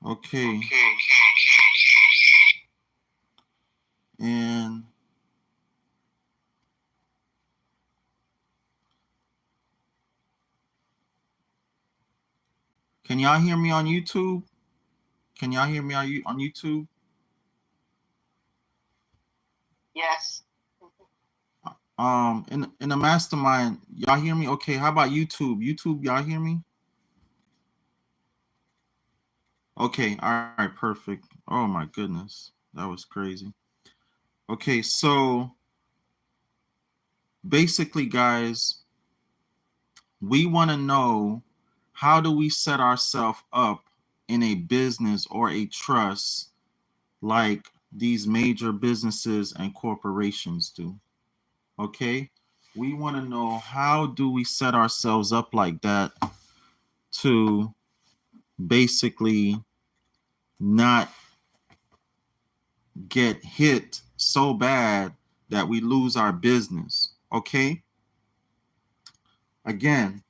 Okay. And can y'all hear me on YouTube? Can y'all hear me on YouTube? Yes. In the mastermind, y'all hear me? Okay, how about YouTube? YouTube, y'all hear me? Okay, all right, perfect. Oh my goodness, that was crazy. Okay, so basically, guys, we want to know, how do we set ourselves up in a business or a trust like these major businesses and corporations do? Okay, we want to know, how do we set ourselves up like that to basically not get hit so bad that we lose our business. Okay, again,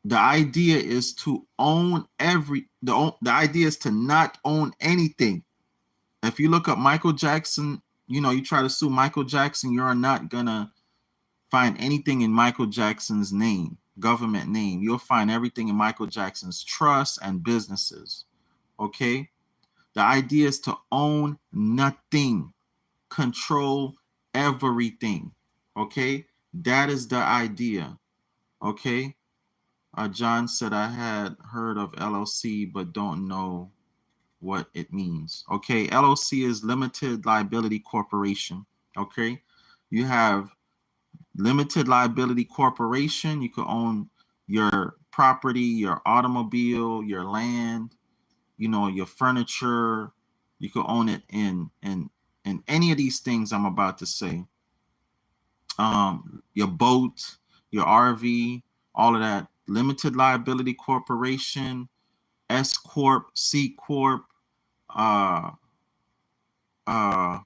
the idea is to own the idea is to not own anything. If you look up Michael Jackson, you try to sue Michael Jackson, you're not gonna find anything in Michael Jackson's name, government name. You'll find everything in Michael Jackson's trusts and businesses. Okay, the idea is to own nothing, control everything. Okay, that is the idea. Okay, John said, I had heard of LLC but don't know what it means. Okay, LLC is Limited Liability Corporation. Okay, you have limited liability corporation. You could own your property, your automobile, your land, your furniture. You could own it in any of these things I'm about to say. Your boat, your RV, all of that. Limited liability corporation, S corp, C corp, uh, uh,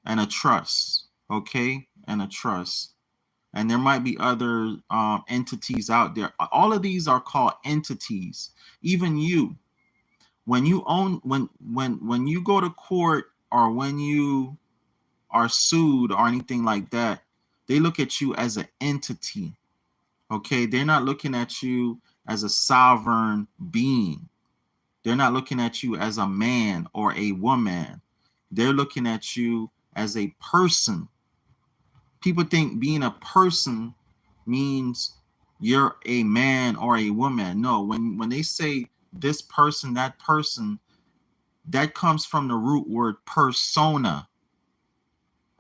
and a trust. Okay, and a trust. And there might be other entities out there. All of these are called entities. Even you, when you own, when you go to court, or when you are sued or anything like that, they look at you as an entity. Okay, they're not looking at you as a sovereign being. They're not looking at you as a man or a woman. They're looking at you as a person. People think being a person means you're a man or a woman. No, when they say this person, that comes from the root word persona.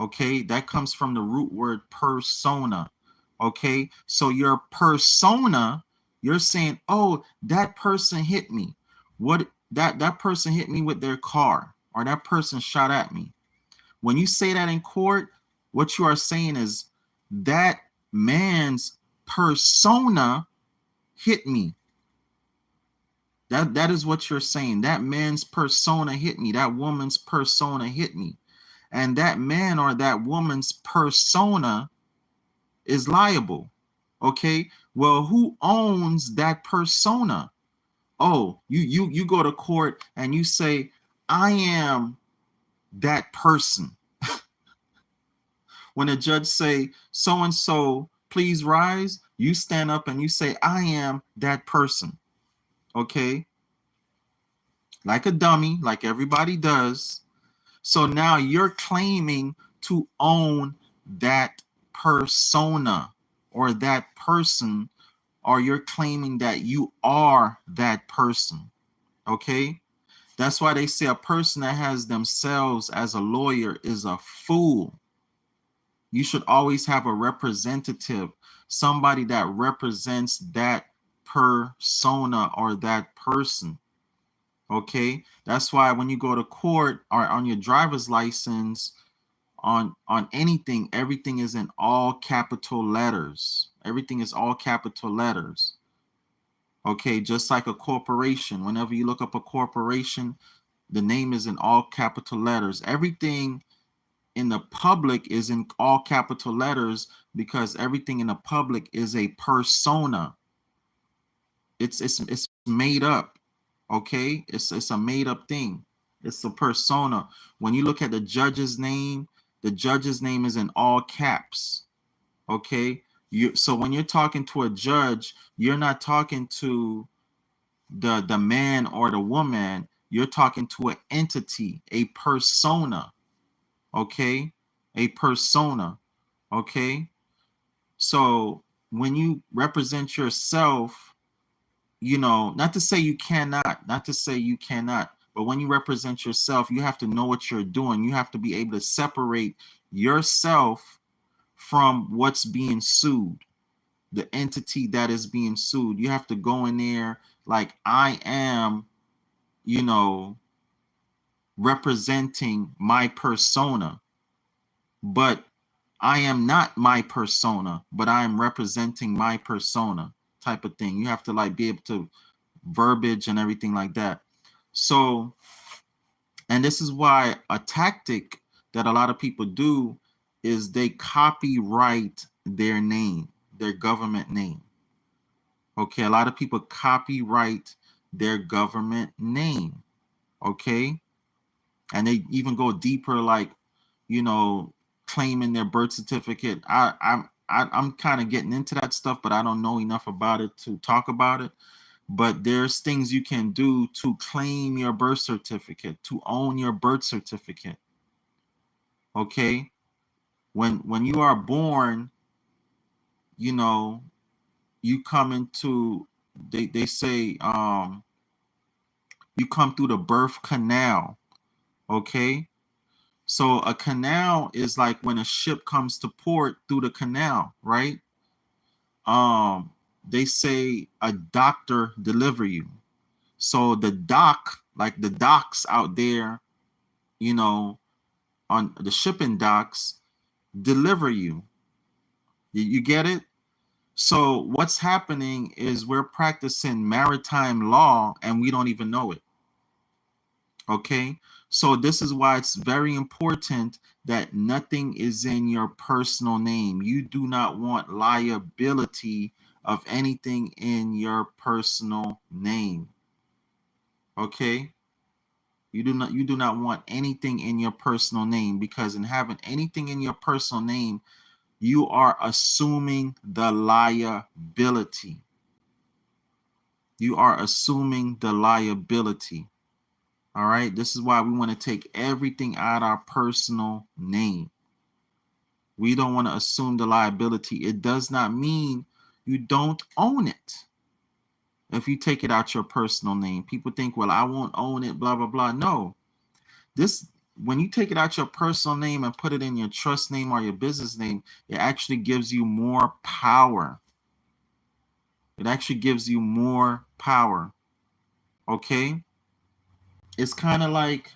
Okay, that comes from the root word persona. Okay, so your persona, you're saying, oh, that person hit me. What that person hit me with their car, or that person shot at me. When you say that in court, what you are saying is that man's persona hit me. That is what you're saying. That man's persona hit me. That woman's persona hit me. And that man or that woman's persona is liable. Okay? Well, who owns that persona? Oh, you go to court and you say, I am that person. When a judge say, so and so, please rise, you stand up and you say, I am that person. Okay? Like a dummy, like everybody does. So now you're claiming to own that persona or that person, or you're claiming that you are that person. Okay? That's why they say a person that has themselves as a lawyer is a fool. You should always have a representative, somebody that represents that persona or that person. Okay, that's why when you go to court or on your driver's license, on anything, everything is in all capital letters. Everything is all capital letters. Okay, just like a corporation. Whenever you look up a corporation, the name is in all capital letters. Everything in the public is in all capital letters because everything in the public is a persona. It's made up. Okay, it's a made up thing. It's a persona. When you look at the judge's name is in all caps. Okay, so when you're talking to a judge, you're not talking to the man or the woman. You're talking to an entity, a persona. Okay, a persona. Okay, so when you represent yourself, not to say you cannot, but when you represent yourself, you have to know what you're doing. You have to be able to separate yourself from what's being sued, the entity that is being sued. You have to go in there like, I am, representing my persona, but I am not my persona, but I am representing my persona, type of thing. You have to like be able to verbiage and everything like that. So, and this is why a tactic that a lot of people do is they copyright their name, their government name. Okay, a lot of people copyright their government name. Okay, and they even go deeper, like, claiming their birth certificate. I'm kind of getting into that stuff, but I don't know enough about it to talk about it. But there's things you can do to claim your birth certificate, to own your birth certificate. Okay, when you are born, you come into, they say, you come through the birth canal. Okay, so a canal is like when a ship comes to port through the canal, right? They say a doctor deliver you. So the dock, like the docks out there, on the shipping docks, deliver you. You get it? So what's happening is we're practicing maritime law and we don't even know it. Okay? So this is why it's very important that nothing is in your personal name. You do not want liability of anything in your personal name. Okay? You do not want anything in your personal name, because in having anything in your personal name, you are assuming the liability. You are assuming the liability. All right. This is why we want to take everything out of our personal name. We don't want to assume the liability. It does not mean you don't own it. If you take it out your personal name, people think, well, I won't own it, blah, blah, blah. No, when you take it out your personal name and put it in your trust name or your business name, it actually gives you more power. It actually gives you more power. Okay? It's kind of like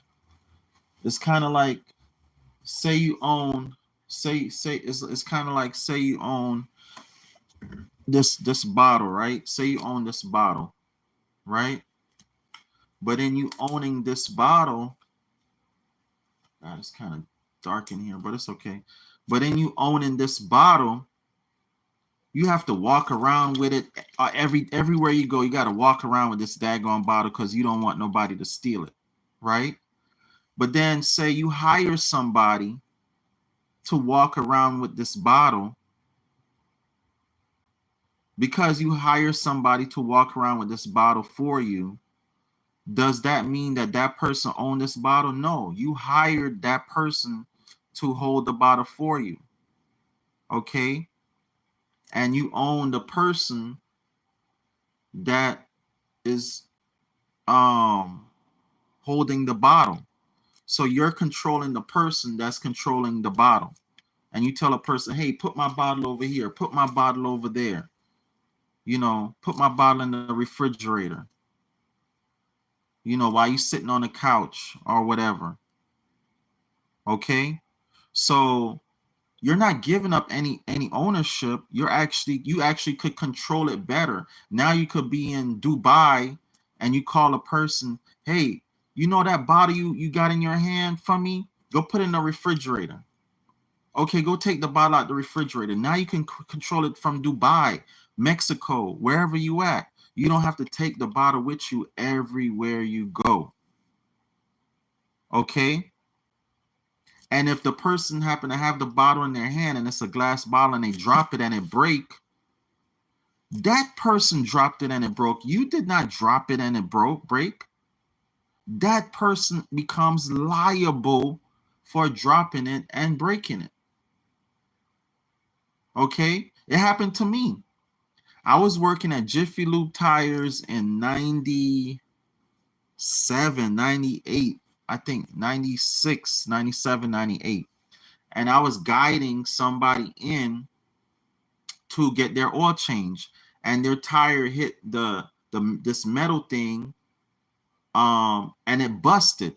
say you own it's kind of like, say you own this bottle, right? Say you own this bottle, right? But in you owning this bottle, God, it's kind of dark in here, but it's okay. But in you owning this bottle, you have to walk around with it everywhere you go. You got to walk around with this daggone bottle because you don't want nobody to steal it, right? But then say you hire somebody to walk around with this bottle. Because you hire somebody to walk around with this bottle for you, does that mean that that person owned this bottle? No, you hired that person to hold the bottle for you. Okay? And you own the person that is holding the bottle. So you're controlling the person that's controlling the bottle. And you tell a person, hey, put my bottle over here, put my bottle over there. Put my bottle in the refrigerator. While you sitting on the couch or whatever. Okay? So you're not giving up any ownership. You actually could control it better. Now you could be in Dubai and you call a person, hey, that bottle you got in your hand for me? Go put it in the refrigerator. Okay, go take the bottle out the refrigerator. Now you can control it from Dubai, Mexico, wherever you at. You don't have to take the bottle with you everywhere you go. Okay? And if the person happen to have the bottle in their hand and it's a glass bottle and they drop it and it break, that person dropped it and it broke. You did not drop it and it break. That person becomes liable for dropping it and breaking it. Okay? It happened to me. I was working at Jiffy Lube Tires in 97, 98, I think 96, 97, 98. And I was guiding somebody in to get their oil change. And their tire hit this metal thing, and it busted.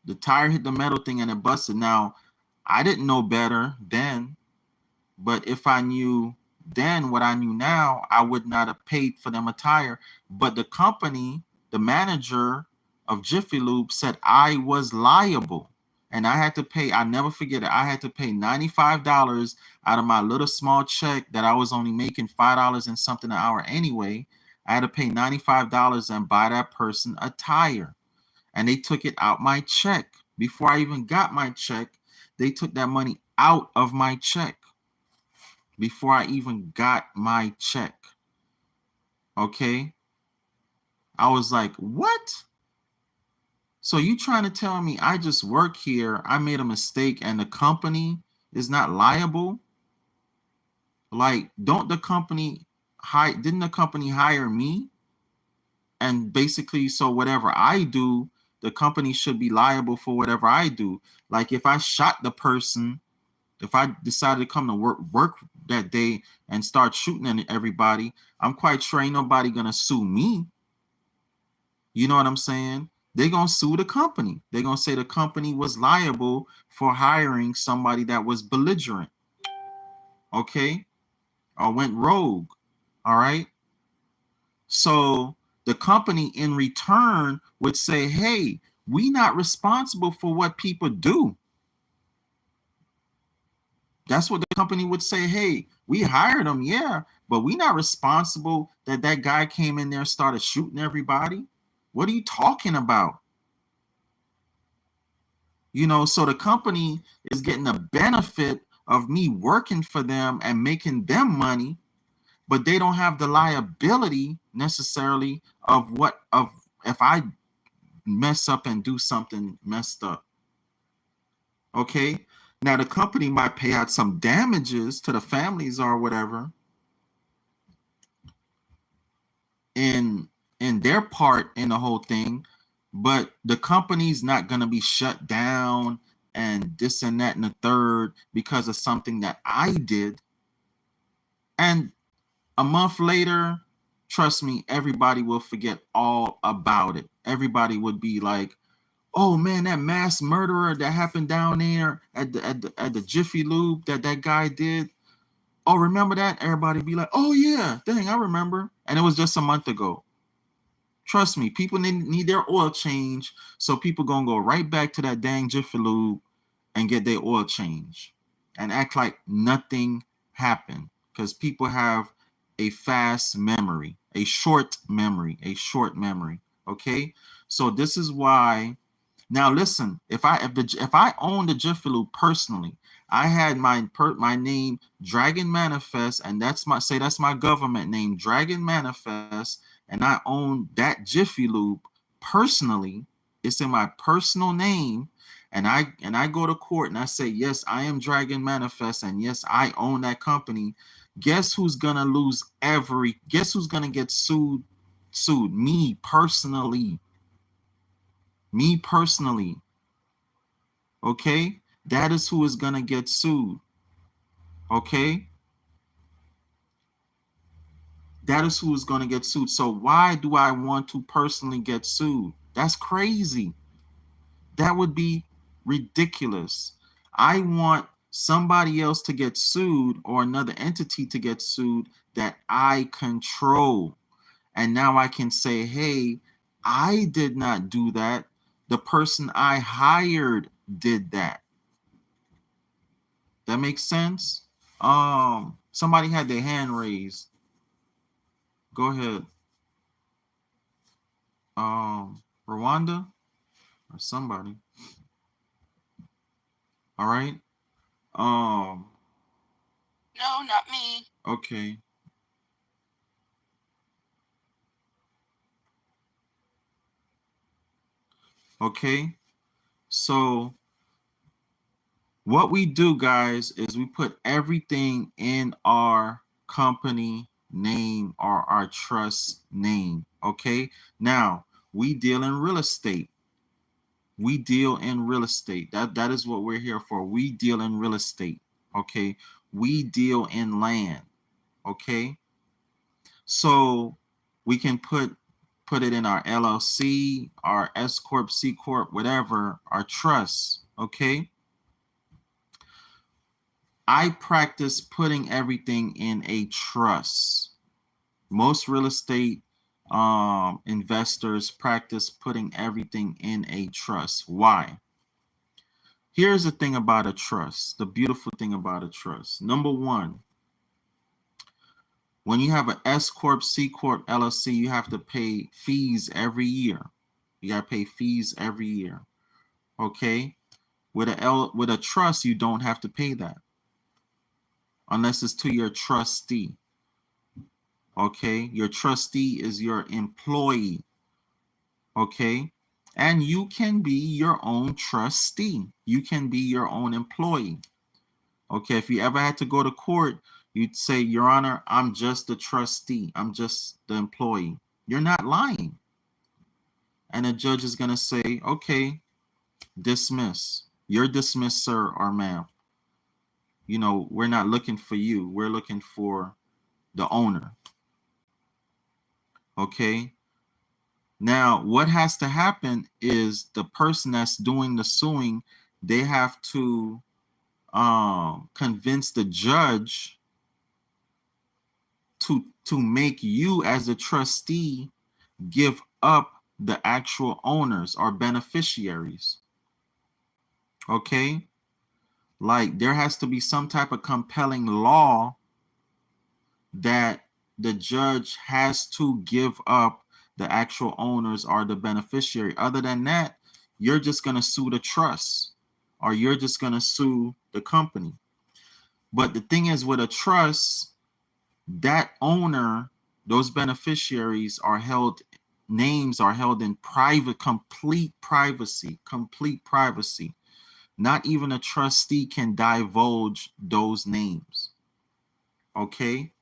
The tire hit the metal thing and it busted. Now, I didn't know better then, but if I knew then what I knew now, I would not have paid for them a tire. But the company, the manager of Jiffy Lube said I was liable. And I had to pay, I never forget it, I had to pay $95 out of my little small check that I was only making $5 and something an hour anyway. I had to pay $95 and buy that person a tire. And they took it out my check. Before I even got my check, they took that money out of my check. Before I even got my check. Okay? I was like, what? So you trying to tell me I just work here, I made a mistake, and the company is not liable? Like, didn't the company hire me? And basically, so whatever I do, the company should be liable for whatever I do. Like if I shot the person, if I decided to come to work that day and start shooting at everybody, I'm quite sure ain't nobody gonna sue me. You know what I'm saying? They're gonna sue the company. They're gonna say the company was liable for hiring somebody that was belligerent, okay, or went rogue. All right. So the company in return would say, hey, we not responsible for what people do. That's what the company would say. Hey, we hired them, yeah, but we not responsible that that guy came in there and started shooting everybody. What are you talking about? You know, so the company is getting the benefit of me working for them and making them money, but they don't have the liability necessarily of if I mess up and do something messed up. Okay? Now the company might pay out some damages to the families or whatever in their part in the whole thing, but the company's not going to be shut down and this and that and the third because of something that I did. And a month later, trust me, everybody will forget all about it. Everybody would be like, "Oh man, that mass murderer that happened down there at the Jiffy Lube that guy did. Oh, remember that?" Everybody be like, "Oh yeah, dang, I remember." And it was just a month ago. Trust me, people need their oil change, so people gonna go right back to that dang Jiffy Lube and get their oil change and act like nothing happened because people have a fast memory, a short memory, Okay, so this is why. Now listen, if I owned the Jiffy Lube personally, I had my name Dragon Manifest, and that's my government name, Dragon Manifest, and I own that Jiffy Lube personally. It's in my personal name, and I go to court and I say, yes, I am Dragon Manifest, and yes, I own that company. Guess who's gonna guess who's gonna get sued? Me personally. Me personally. Okay? That is who is gonna get sued. Okay? That is who is gonna get sued. So why do I want to personally get sued? That's crazy. That would be ridiculous. I want somebody else to get sued or another entity to get sued that I control. And now I can say, hey, I did not do that. The person I hired did that. That makes sense? Somebody had their hand raised. Go ahead. Rwanda or somebody. All right. Um, No, not me. okay. Okay. So what we do, guys, is we put everything in our company name or our trust name. Okay. Now we deal in real estate. We deal in real estate. That is what we're here for. We deal in real estate. Okay. We deal in land. Okay. So we can put it in our LLC, our S corp, C corp, whatever, our trust. Okay. I practice putting everything in a trust. Most real estate investors practice putting everything in a trust. Why? Here's the thing about a trust, the beautiful thing about a trust. Number one, when you have an S corp, C corp, LLC, you have to pay fees every year. You got to pay fees every year. Okay? With a trust, you don't have to pay that unless it's to your trustee. Okay? Your trustee is your employee. Okay? And you can be your own trustee. You can be your own employee. Okay? If you ever had to go to court, you'd say, Your Honor, I'm just the trustee. I'm just the employee. You're not lying. And the judge is going to say, okay, dismiss. You're dismissed, sir or ma'am. You know, we're not looking for you. We're looking for the owner. Okay? Now, what has to happen is the person that's doing the suing, they have to convince the judge to make you as a trustee give up the actual owners or beneficiaries. Okay? Like there has to be some type of compelling law that the judge has to give up the actual owners or the beneficiary. Other than that, you're just going to sue the trust or you're just going to sue the company. But the thing is, with a trust, that owner, those beneficiaries are held, names are held in private, complete privacy. Not even a trustee can divulge those names. Okay?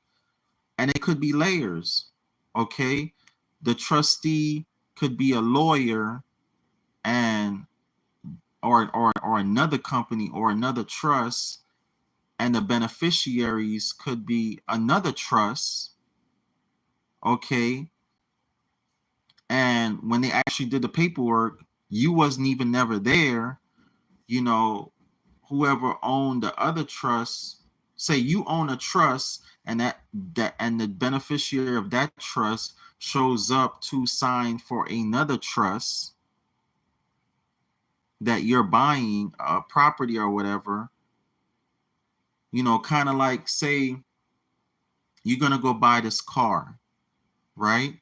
And it could be layers. Okay? The trustee could be a lawyer and or another company or another trust, and the beneficiaries could be another trust. Okay? And when they actually did the paperwork, you wasn't even never there. You know, whoever owned the other trust, say you own a trust and that and the beneficiary of that trust shows up to sign for another trust that you're buying a property or whatever, you know, kind of like say you're going to go buy this car, right?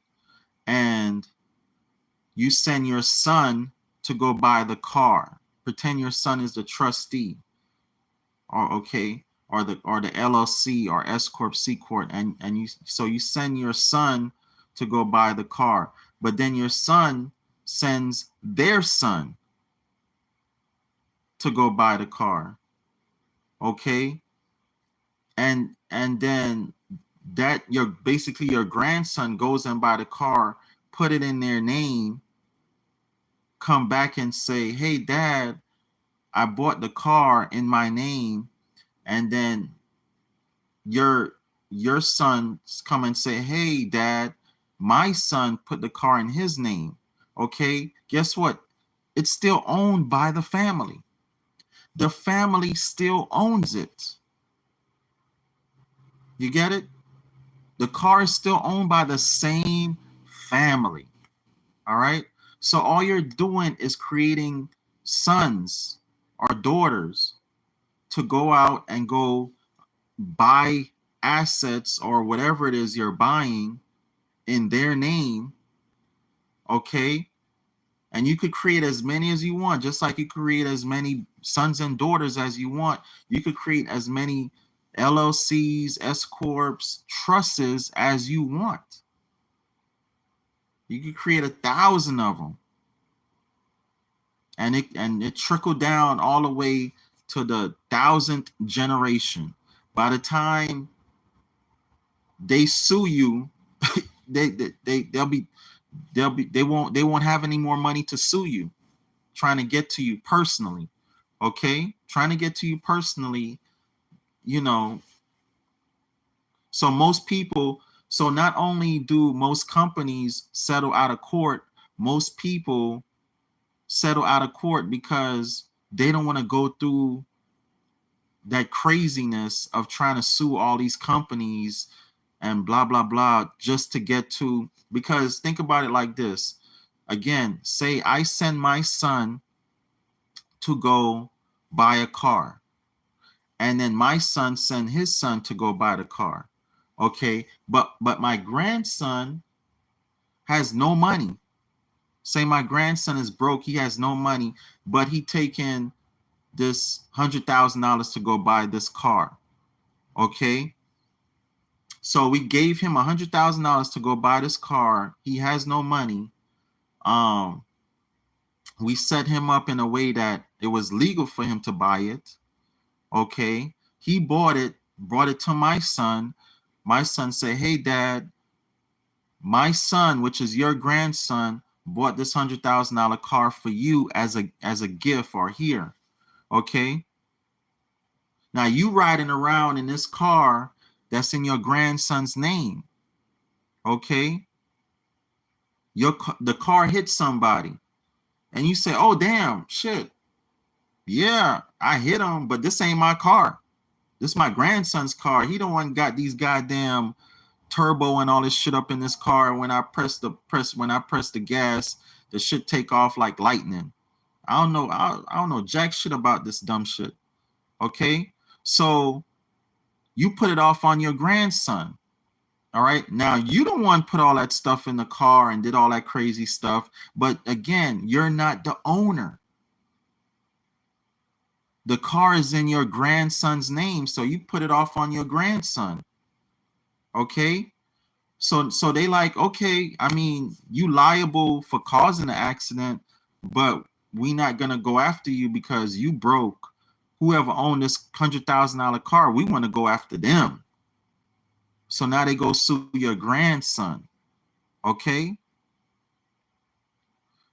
And you send your son to go buy the car. Pretend your son is the trustee, or okay, or the LLC or S corp, C corp, and you send your son to go buy the car, but then your son sends their son to go buy the car, okay, and then that your basically your grandson goes and buy the car, put it in their name, come back and say, hey dad, I bought the car in my name, and then your sons come and say, hey dad, my son put the car in his name. Okay, guess what? It's still owned by the family. The family still owns it. You get it? The car is still owned by the same family. All right, so all you're doing is creating sons or daughters to go out and go buy assets or whatever it is you're buying in their name, Okay. And you could create as many as you want, just like you create as many sons and daughters as you want. You could create as many LLCs, S corps, trusts as you want. You could create 1,000 of them, and it trickled down all the way to the 1,000th generation. By the time they sue you, they won't have any more money to sue you, trying to get to you personally. Okay, trying to get to you personally, you know. So most people, so not only do most companies settle out of court, most people settle out of court because they don't want to go through that craziness of trying to sue all these companies and blah blah blah just to get to. Because think about it like this. Again, say I send my son to go buy a car, and then my son send his son to go buy the car. Okay, but my grandson has no money. Say my grandson is broke, he has no money, but he taking this $100,000 to go buy this car. Okay, so we gave him $100,000 to go buy this car. He has no money. Um, we set him up in a way that it was legal for him to buy it. Okay, he bought it, brought it to my son. My son said, "Hey, Dad, my son, which is your grandson, bought this $100,000 car for you as a gift or here." Okay. Now you riding around in this car that's in your grandson's name. Okay. The car hit somebody, and you say, "Oh damn, shit. Yeah, I hit him, but this ain't my car. This is my grandson's car. He the one got these goddamn turbo and all this shit up in this car. When I press the gas, the shit take off like lightning. I don't know. I don't know jack shit about this dumb shit." Okay, so you put it off on your grandson. All right. Now you don't want to put all that stuff in the car and did all that crazy stuff. But again, you're not the owner. The car is in your grandson's name, so you put it off on your grandson. Okay. So they like, okay, I mean, you liable for causing the accident, but we not gonna go after you because you broke. Whoever owned this $100,000 car, we want to go after them. So now they go sue your grandson. Okay.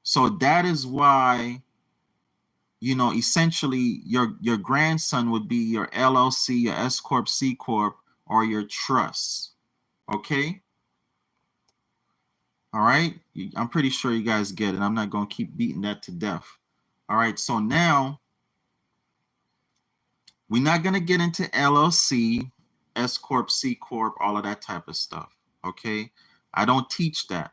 So that is why, essentially your grandson would be your LLC, your S corp, C corp, or your trust. Okay. All right. I'm pretty sure you guys get it. I'm not going to keep beating that to death. All right. So now we're not going to get into LLC, S corp, C corp, all of that type of stuff. Okay. I don't teach that.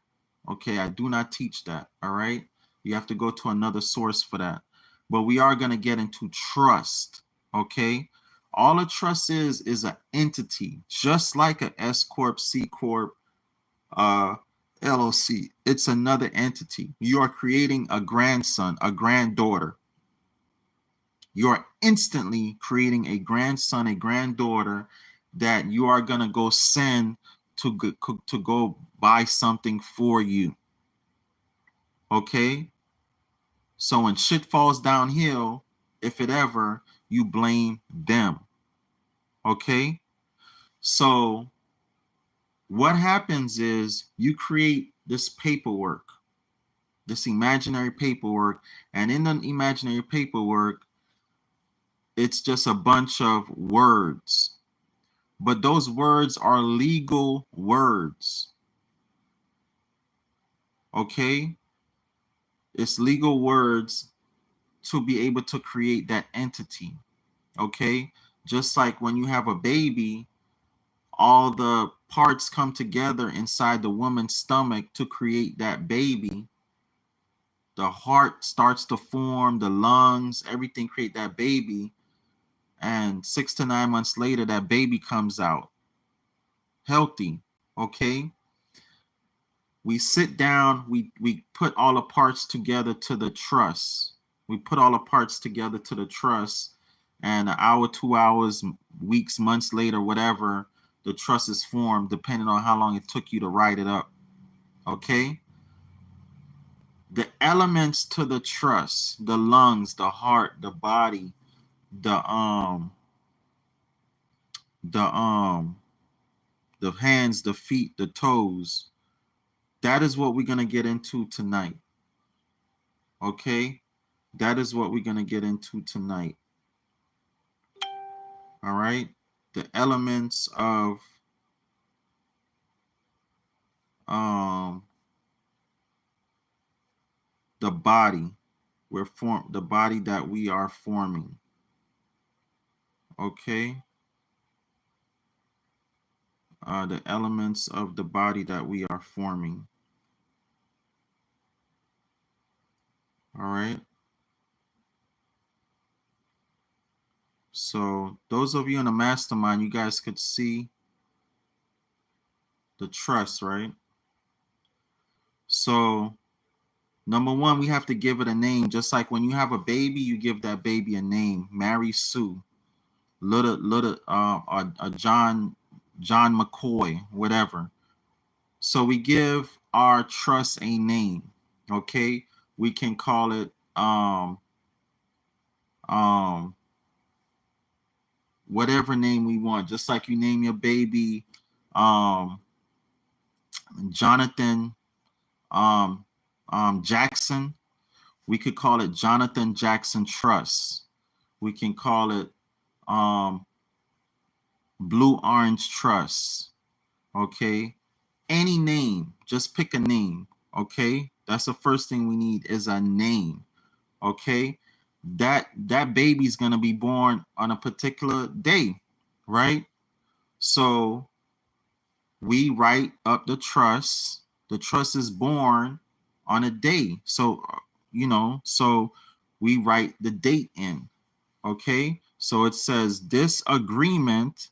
Okay. I do not teach that. All right. You have to go to another source for that. But we are going to get into trust. Okay. All a trust is an entity, just like a S corp, C corp, LLC. It's another entity. You are creating a grandson, a granddaughter. You are instantly creating a grandson, a granddaughter that you are gonna go send to go buy something for you. Okay. So when shit falls downhill, if it ever, you blame them. Okay. So what happens is you create this paperwork, this imaginary paperwork, and in the imaginary paperwork, it's just a bunch of words. But those words are legal words. Okay? It's legal words to be able to create that entity. Okay? Just like when you have a baby, all the parts come together inside the woman's stomach to create that baby. The heart starts to form, the lungs, everything create that baby. And 6 to 9 months later, that baby comes out healthy. Okay. We sit down, we put all the parts together to the truss. We put all the parts together to the truss, and an hour, 2 hours, weeks, months later, whatever, the truss is formed, depending on how long it took you to write it up. Okay? The elements to the truss, the lungs, the heart, the body, the the um the hands, the feet, the toes. That is what we're going to get into tonight. Okay? That is what we're going to get into tonight. All right? The elements of um the body. The body that we are forming. Okay? The elements of the body that we are forming. All right? So those of you in the mastermind, you guys could see the trust, right? So number one, we have to give it a name. Just like when you have a baby, you give that baby a name. Mary Sue, John McCoy, whatever. So we give our trust a name. Okay, we can call it whatever name we want. Just like you name your baby Jonathan Jackson, we could call it Jonathan Jackson Trust. We can call it Blue Orange Trust. Okay, any name, just pick a name. Okay, that's the first thing we need is a name. Okay, that baby's gonna be born on a particular day, right? So we write up the trust. The trust is born on a day. So, so we write the date in. Okay. So it says this agreement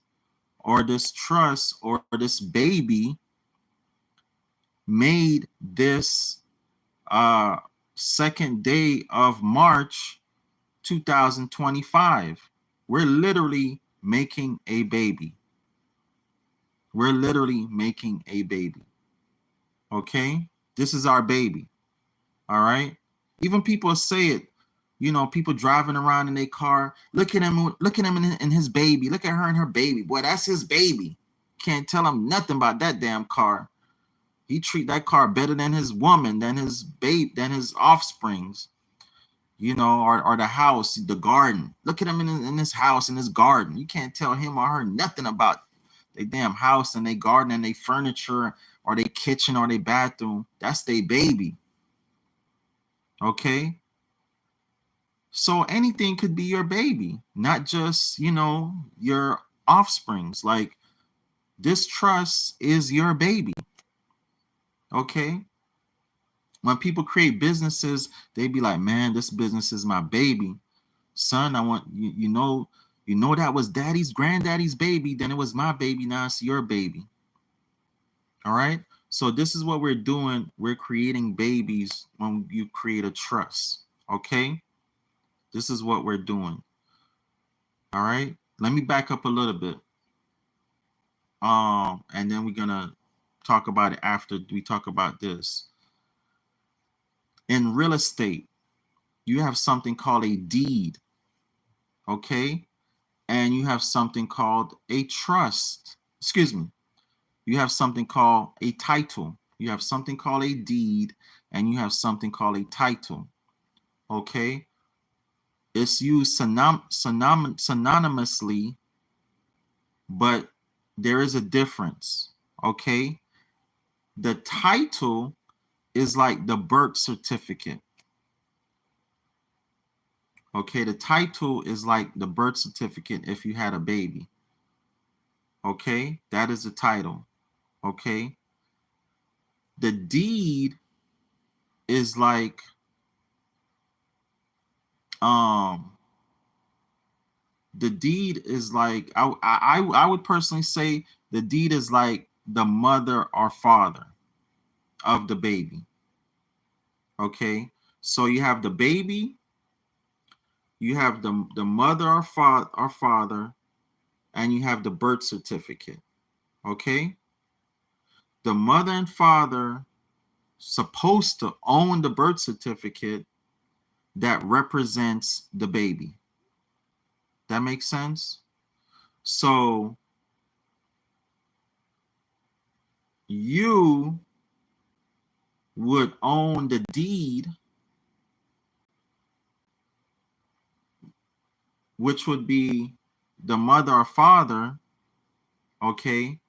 or this trust or this baby made this second day of March 2025. We're literally making a baby. We're literally making a baby. Okay? This is our baby. All right? Even people say it. People driving around in their car. Look at him in his baby. Look at her and her baby. Boy, that's his baby. Can't tell him nothing about that damn car. He treat that car better than his woman, than his babe, than his offsprings. Or the house, the garden. Look at him in his house, in his garden. You can't tell him or her nothing about their damn house and their garden and their furniture or their kitchen or their bathroom. That's their baby. Okay? So anything could be your baby, not just, your offsprings. Like this trust is your baby. Okay? When people create businesses, they be like, man, this business is my baby. Son, I want you know that was daddy's granddaddy's baby, then it was my baby, now it's your baby. All right? So this is what we're doing. We're creating babies when you create a trust. Okay? This is what we're doing. All right? Let me back up a little bit. And then we're gonna talk about it after we talk about this. In real estate, you have something called a deed. Okay? And you have something called a trust. Excuse me. You have something called a title. You have something called a deed, and you have something called a title. Okay? It's used synonymously, but there is a difference. Okay? The title is like the birth certificate. Okay? The title is like the birth certificate if you had a baby. Okay? That is the title. Okay? The deed is like the deed is like I would personally say the deed is like the mother or father. of the baby. Okay, so you have the baby, you have the mother or father, and you have the birth certificate. Okay, the mother and father supposed to own the birth certificate that represents the baby. That makes sense? So you would own the deed, which would be the mother or father. Okay,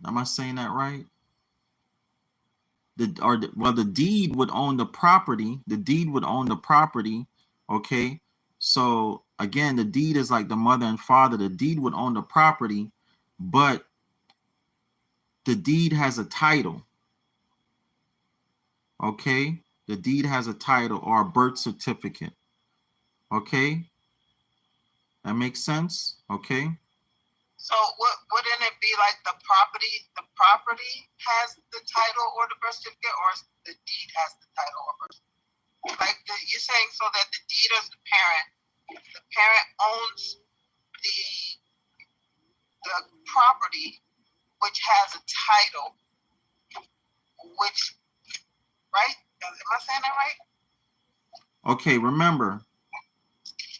am I saying that right? The deed would own the property. The deed would own the property. Okay, so again, the deed is like the mother and father. The deed would own the property, but the deed has a title. Okay, the deed has a title or a birth certificate. Okay, that makes sense. Okay. So wouldn't it be like the property has the title or the birth certificate, or the deed has the title or birth certificate? Like you're saying, so that the deed is the parent owns the property, which has a title, which, right? Am I saying that right? Okay, remember,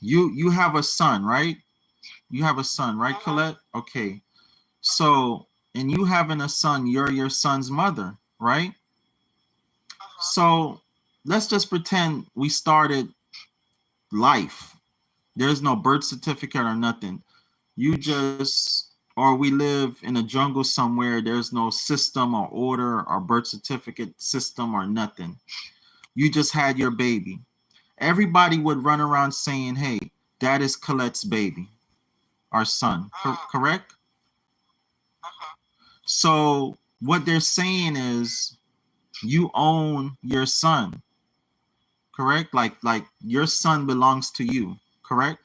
you have a son, right? You have a son, right, Colette? Okay. So, and you having a son, you're your son's mother, right? So let's just pretend we started life. There's no birth certificate or nothing. You just, or we live in a jungle somewhere. There's no system or order or birth certificate system or nothing. You just had your baby. Everybody would run around saying, hey, that is Colette's baby, our son, correct? So what they're saying is you own your son, correct? Like your son belongs to you, correct?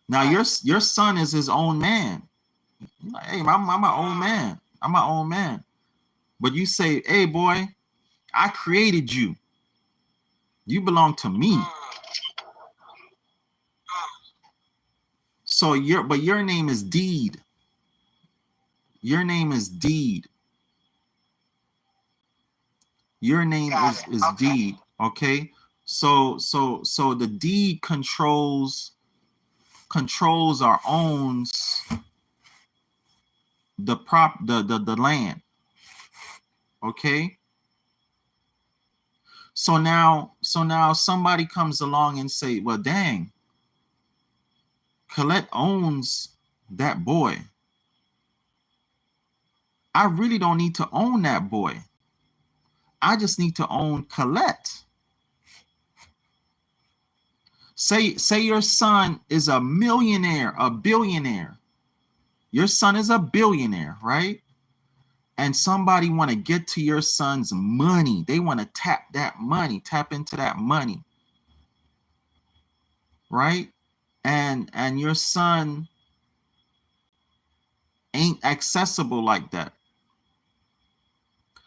Now your son is his own man. You're like, hey, I'm my own man. I'm my own man. But you say, hey, boy, I created you. You belong to me. So your name is Deed. Your name is Deed. Your name is okay. Deed. Okay. So the deed controls or owns the land. Okay. So now somebody comes along and say, well, dang, Colette owns that boy. I really don't need to own that boy. I just need to own Colette. Say your son is a millionaire, a billionaire. Your son is a billionaire, right? And somebody want to get to your son's money. They want to tap that money, tap into that money. Right? And your son ain't accessible like that.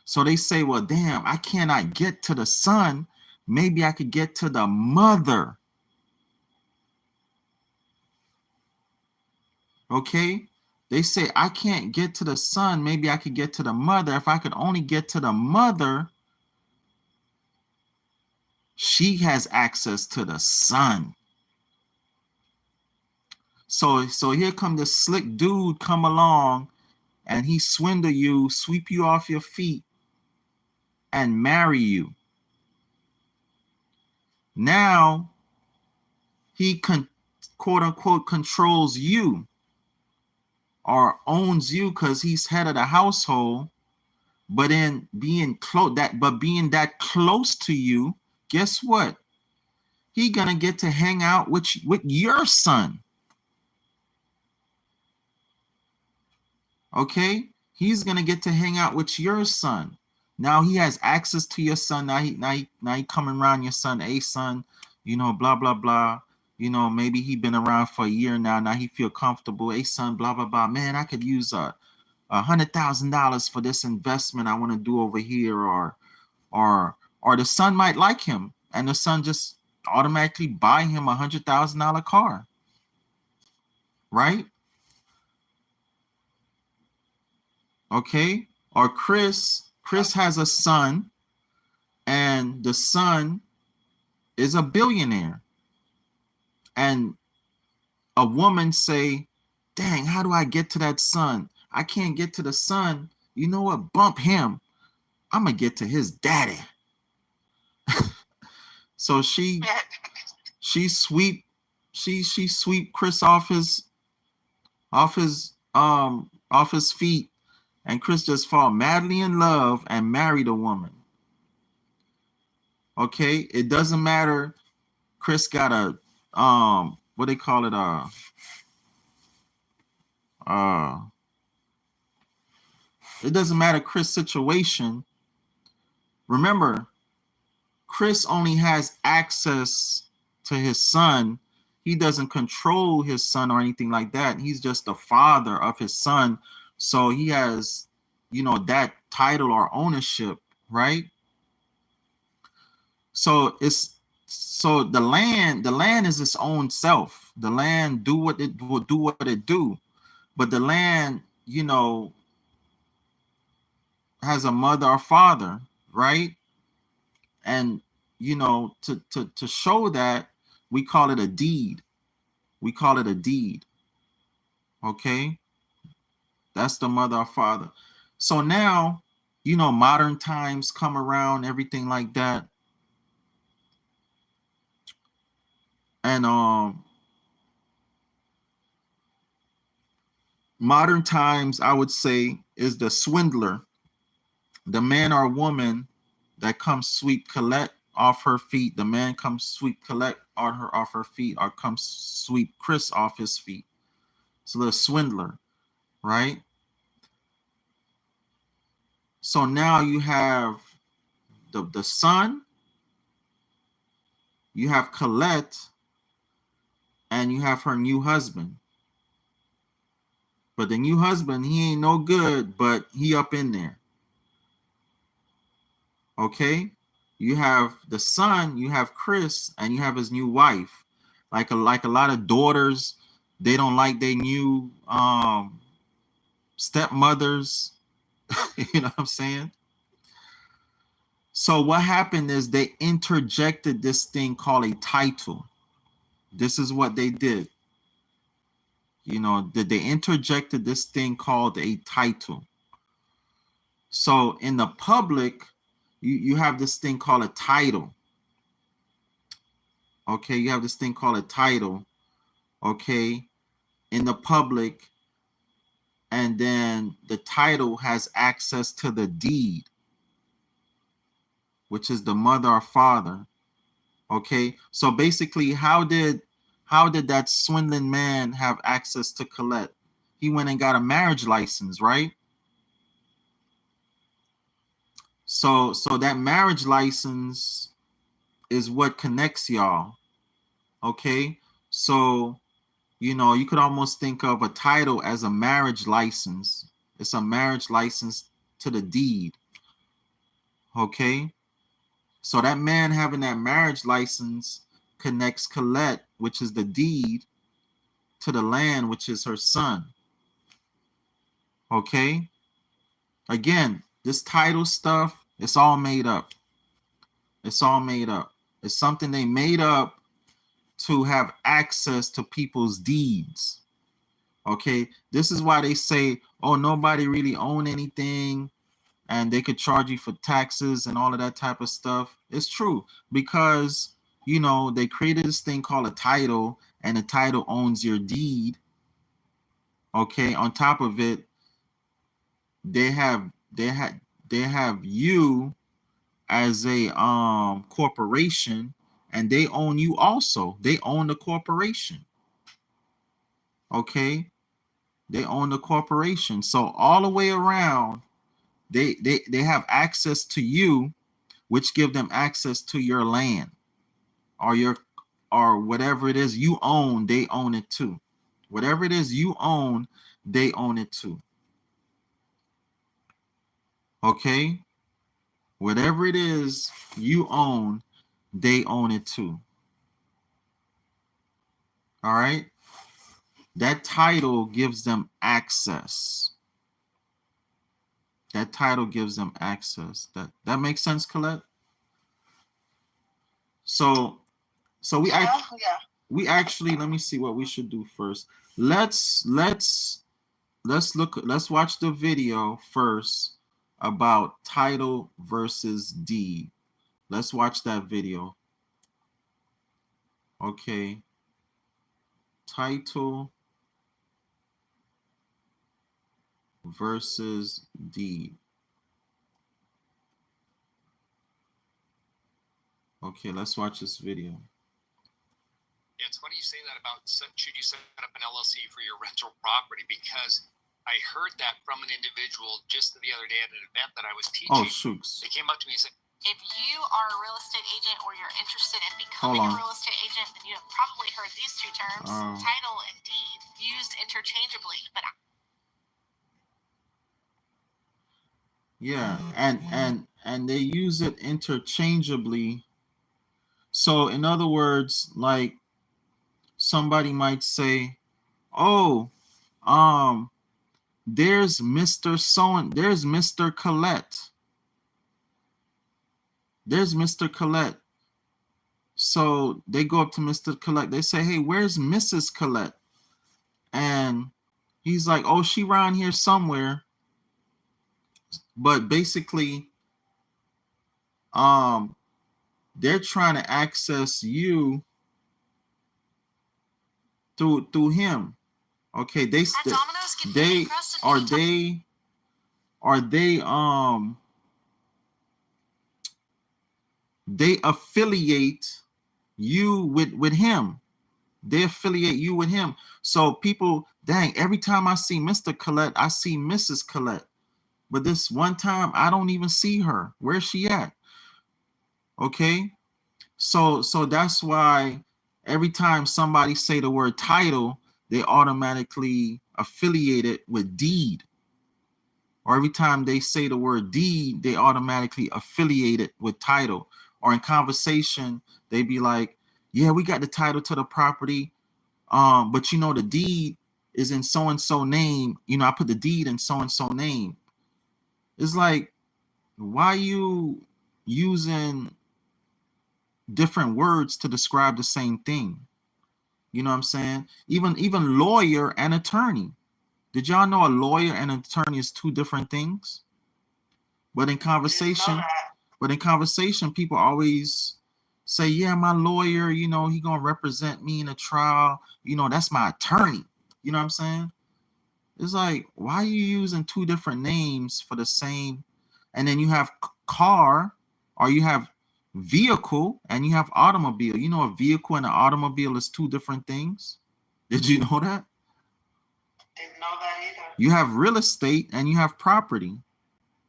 So they say, well, damn, I cannot get to the son. Maybe I could get to the mother. Okay? They say, I can't get to the son. Maybe I could get to the mother. If I could only get to the mother, she has access to the son. So here come this slick dude come along and he swindle you, sweep you off your feet, and marry you. Now he quote unquote controls you or owns you because he's head of the household. But in being being that close to you, guess what? He gonna get to hang out with your son. Okay, he's gonna get to hang out with your son. Now he has access to your son. Now he coming around your son. Hey son, blah blah blah. Maybe he been around for a year now. Now he feel comfortable. Hey son, blah blah blah. Man, I could use $100,000 for this investment I want to do over here, or the son might like him, and the son just automatically buy him $100,000 car, right? Okay. Or Chris has a son, and the son is a billionaire, and a woman say, dang, how do I get to that son? I can't get to the son. You know what? Bump him. I'm gonna get to his daddy. So she sweep Chris off his feet, and Chris just fall madly in love and marry the woman. Okay, it doesn't matter. Chris got a what they call it, it doesn't matter Chris' situation. Remember, Chris only has access to his son. He doesn't control his son or anything like that. He's just the father of his son. So he has, that title or ownership, right? So the land is its own self. The land do what it will do what it do. But the land, has a mother or father, right? And to show that, we call it a deed. We call it a deed. Okay? That's the mother or father. So now, modern times come around, everything like that. And modern times, I would say, is the swindler, the man or woman that comes sweep Colette off her feet. The man comes sweep Colette off her feet, or comes sweep Chris off his feet. So the swindler, right? So now you have the son, you have Colette, and you have her new husband. But the new husband, he ain't no good, but he up in there. Okay? You have the son, you have Chris, and you have his new wife. Like a lot of daughters, they don't like their new stepmothers. You know what I'm saying? So what happened is they interjected this thing called a title. This is what they did. They interjected this thing called a title. So in the public, you have this thing called a title. Okay, you have this thing called a title. Okay, in the public, and then the title has access to the deed, which is the mother or father. Okay, so basically, how did that swindling man have access to Colette? He went and got a marriage license, right? So that marriage license is what connects y'all. Okay, so you could almost think of a title as a marriage license. It's a marriage license to the deed. Okay, so that man having that marriage license connects Colette, which is the deed, to the land, which is her son. Okay, again, this title stuff, it's all made up. It's all made up. It's something they made up to have access to people's deeds. Okay, this is why they say, oh, nobody really own anything, and they could charge you for taxes and all of that type of stuff. It's true, because they created this thing called a title, and the title owns your deed. Okay, on top of it, they have you as a corporation, and they own you also. They own the corporation. Okay, they own the corporation. So all the way around, they have access to you, which give them access to your land, or whatever it is you own. They own it too. Whatever it is you own, they own it too. Okay? Whatever it is you own, they own it too. All right? That title gives them access. That title gives them access. That makes sense, Colette? So we actually, let me see what we should do first. Let's watch the video first about title versus deed. Let's watch that video. Okay. Title versus deed. Okay, let's watch this video. It's funny you say that about should you set up an LLC for your rental property, because I heard that from an individual just the other day at an event that I was teaching. Oh, shooks. They came up to me and said, if you are a real estate agent or you're interested in becoming a real estate agent, then you have probably heard these two terms, title and deed, used interchangeably. But yeah, and they use it interchangeably. So in other words, like somebody might say, "Oh, there's Mr. There's Mr. Collette. There's Mr. Collette." So they go up to Mr. Collette. They say, "Hey, where's Mrs. Collette?" And he's like, "Oh, she around here somewhere." But basically, they're trying to access you through him. Okay, they affiliate you with him. They affiliate you with him. So people, dang, every time I see Mr. Collette, I see Mrs. Collette. But this one time, I don't even see her. Where's she at? Okay, so that's why every time somebody say the word title, they automatically affiliate it with deed. Or every time they say the word deed, they automatically affiliate it with title. Or in conversation, they be like, "Yeah, we got the title to the property, but you know the deed is in so and so name. You know, I put the deed in so and so name." It's like, why you using different words to describe the same thing? You know what I'm saying? Even lawyer and attorney. Did y'all know a lawyer and an attorney is two different things? But in conversation, people always say, "Yeah, my lawyer, you know, he gonna represent me in a trial. You know, that's my attorney." You know what I'm saying? It's like, why are you using two different names for the same? And then you have car, or you have vehicle, and you have automobile. You know, a vehicle and an automobile is two different things. Did you know that? Didn't know that either. You have real estate and you have property,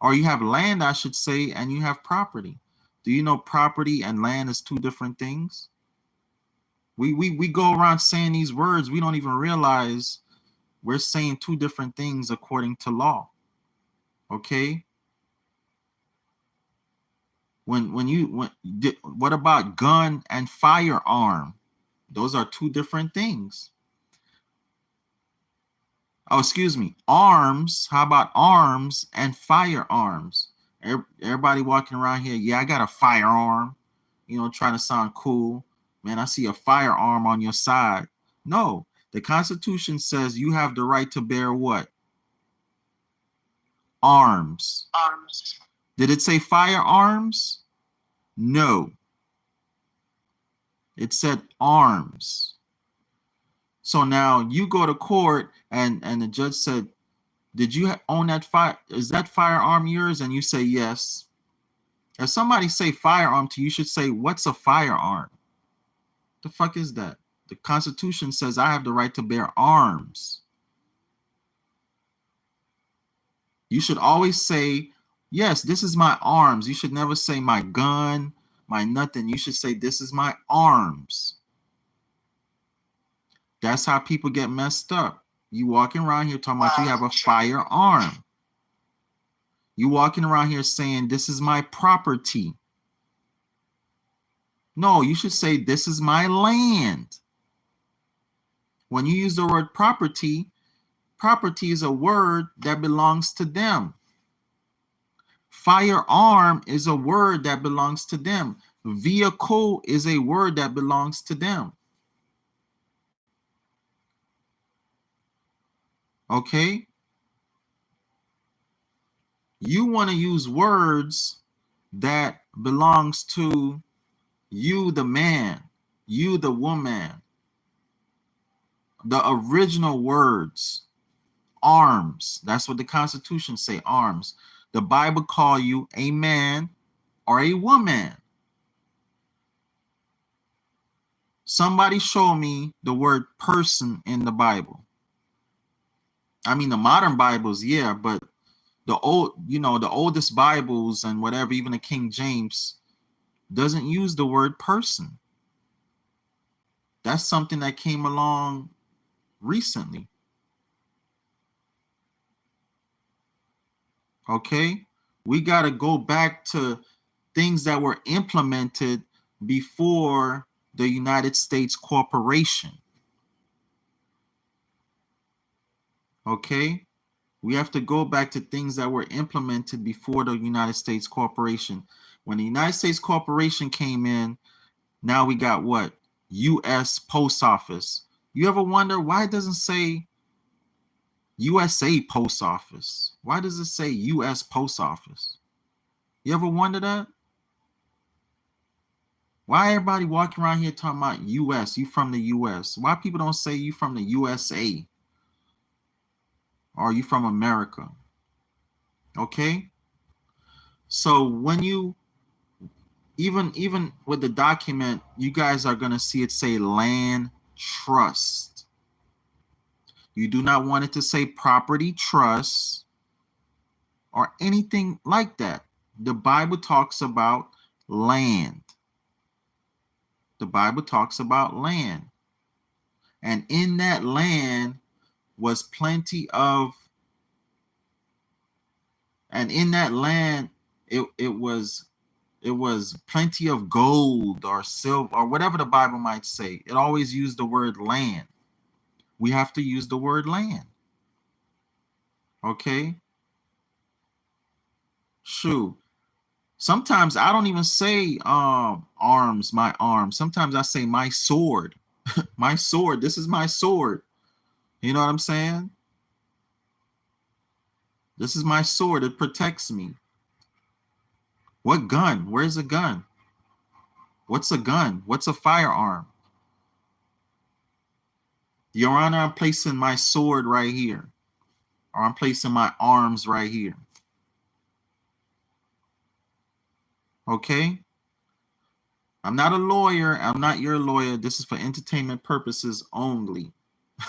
or you have land, I should say, and you have property. Do you know property and land is two different things? We go around saying these words, we don't even realize we're saying two different things according to law. Okay? What about gun and firearm? Those are two different things. Oh, excuse me. Arms. How about arms and firearms? Everybody walking around here, "Yeah, I got a firearm." You know, trying to sound cool. "Man, I see a firearm on your side." No, the Constitution says you have the right to bear what? Arms. Arms. Did it say firearms? No. It said arms. So now you go to court and the judge said, "Did you own that fire? Is that firearm yours?" And you say yes. If somebody say firearm to you, you should say, "What's a firearm?" The fuck is that? The Constitution says I have the right to bear arms. You should always say, "Yes, this is my arms." You should never say my gun, my nothing. You should say, "This is my arms." That's how people get messed up. You walking around here talking about you have a firearm. You walking around here saying, this is my property. No, you should say, this is my land. When you use the word property, property is a word that belongs to them. Firearm is a word that belongs to them. Vehicle is a word that belongs to them. Okay? You want to use words that belongs to you, the man, you, the woman. The original words. Arms. That's what the Constitution say, arms. The Bible call you a man or a woman. Somebody show me the word person in the Bible. I mean, the modern Bibles, yeah, but the old, the oldest Bibles and whatever, even the King James, doesn't use the word person. That's something that came along recently. Okay? We got to go back to things that were implemented before the United States Corporation. Okay? We have to go back to things that were implemented before the United States Corporation. When the United States Corporation came in, now we got what? U.S. Post Office. You ever wonder why it doesn't say USA Post Office? Why does it say U.S. Post Office? You ever wonder that? Why everybody walking around here talking about U.S., you from the U.S.? Why people don't say you from the USA? Or you from America? Okay? So when you, even with the document, you guys are going to see it say land trust. You do not want it to say property trust or anything like that. The Bible talks about land. The Bible talks about land. And in that land was plenty of, and in that land, it was plenty of gold or silver or whatever the Bible might say. It always used the word land. We have to use the word land. Okay? Shoot. Sometimes I don't even say arms, my arm. Sometimes I say my sword. My sword. This is my sword. You know what I'm saying? This is my sword. It protects me. What gun? Where's a gun? What's a gun? What's a firearm? Your Honor, I'm placing my sword right here. Or I'm placing my arms right here. Okay? I'm not a lawyer. I'm not your lawyer. This is for entertainment purposes only.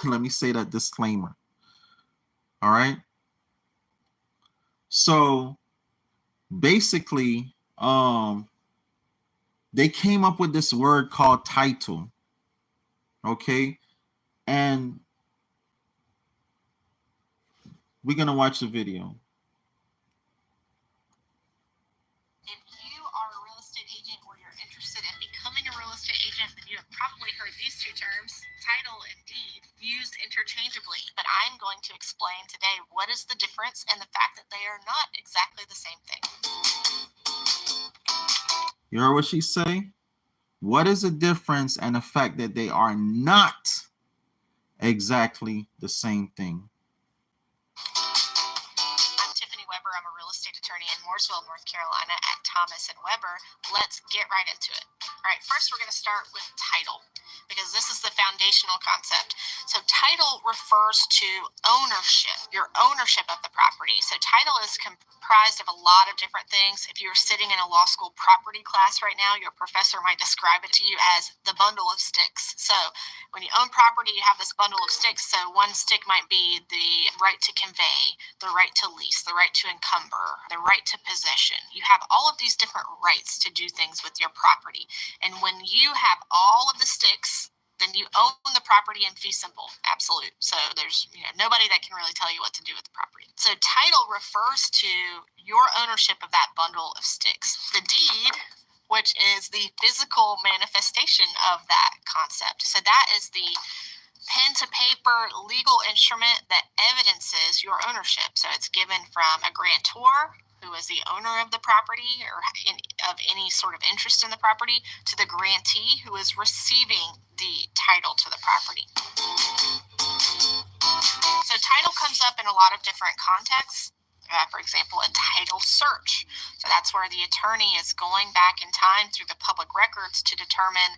Let me say that disclaimer. All right? So basically, they came up with this word called title. Okay? And we're going to watch the video. If you are a real estate agent or you're interested in becoming a real estate agent, then you have probably heard these two terms, title and deed, used interchangeably. But I'm going to explain today what is the difference and the fact that they are not exactly the same thing. You heard what she say? What is the difference and the fact that they are not exactly the same thing? I'm Tiffany Weber. I'm a real estate attorney in Mooresville, North Carolina at Thomas & Weber. Let's get right into it. All right, first we're going to start with title because this is the foundational concept. So title refers to ownership, your ownership of the property. So title is comprised of a lot of different things. If you're sitting in a law school property class right now, your professor might describe it to you as the bundle of sticks. So when you own property, you have this bundle of sticks. So one stick might be the right to convey, the right to lease, the right to encumber, the right to possession. You have all of these different rights to do things with your property. And when you have all of the sticks then you own the property in fee simple, absolute. So there's nobody that can really tell you what to do with the property. So title refers to your ownership of that bundle of sticks. The deed, which is the physical manifestation of that concept. So that is the pen to paper legal instrument that evidences your ownership. So it's given from a grantor, who is the owner of the property or of any sort of interest in the property, to the grantee, who is receiving the title to the property. So title comes up in a lot of different contexts. For example, a title search. So that's where the attorney is going back in time through the public records to determine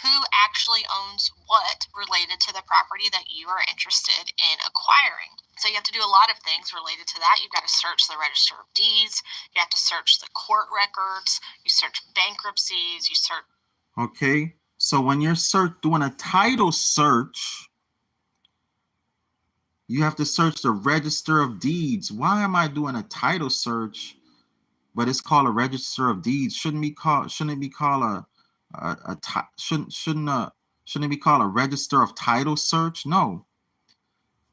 who actually owns what related to the property that you are interested in acquiring. So you have to do a lot of things related to that. You've got to search the Register of Deeds. You have to search the court records. You search bankruptcies. You search. Okay, so when you're doing a title search, you have to search the Register of Deeds. Why am I doing a title search, but it's called a Register of Deeds? Shouldn't it be called shouldn't it be called a Register of Title search? No.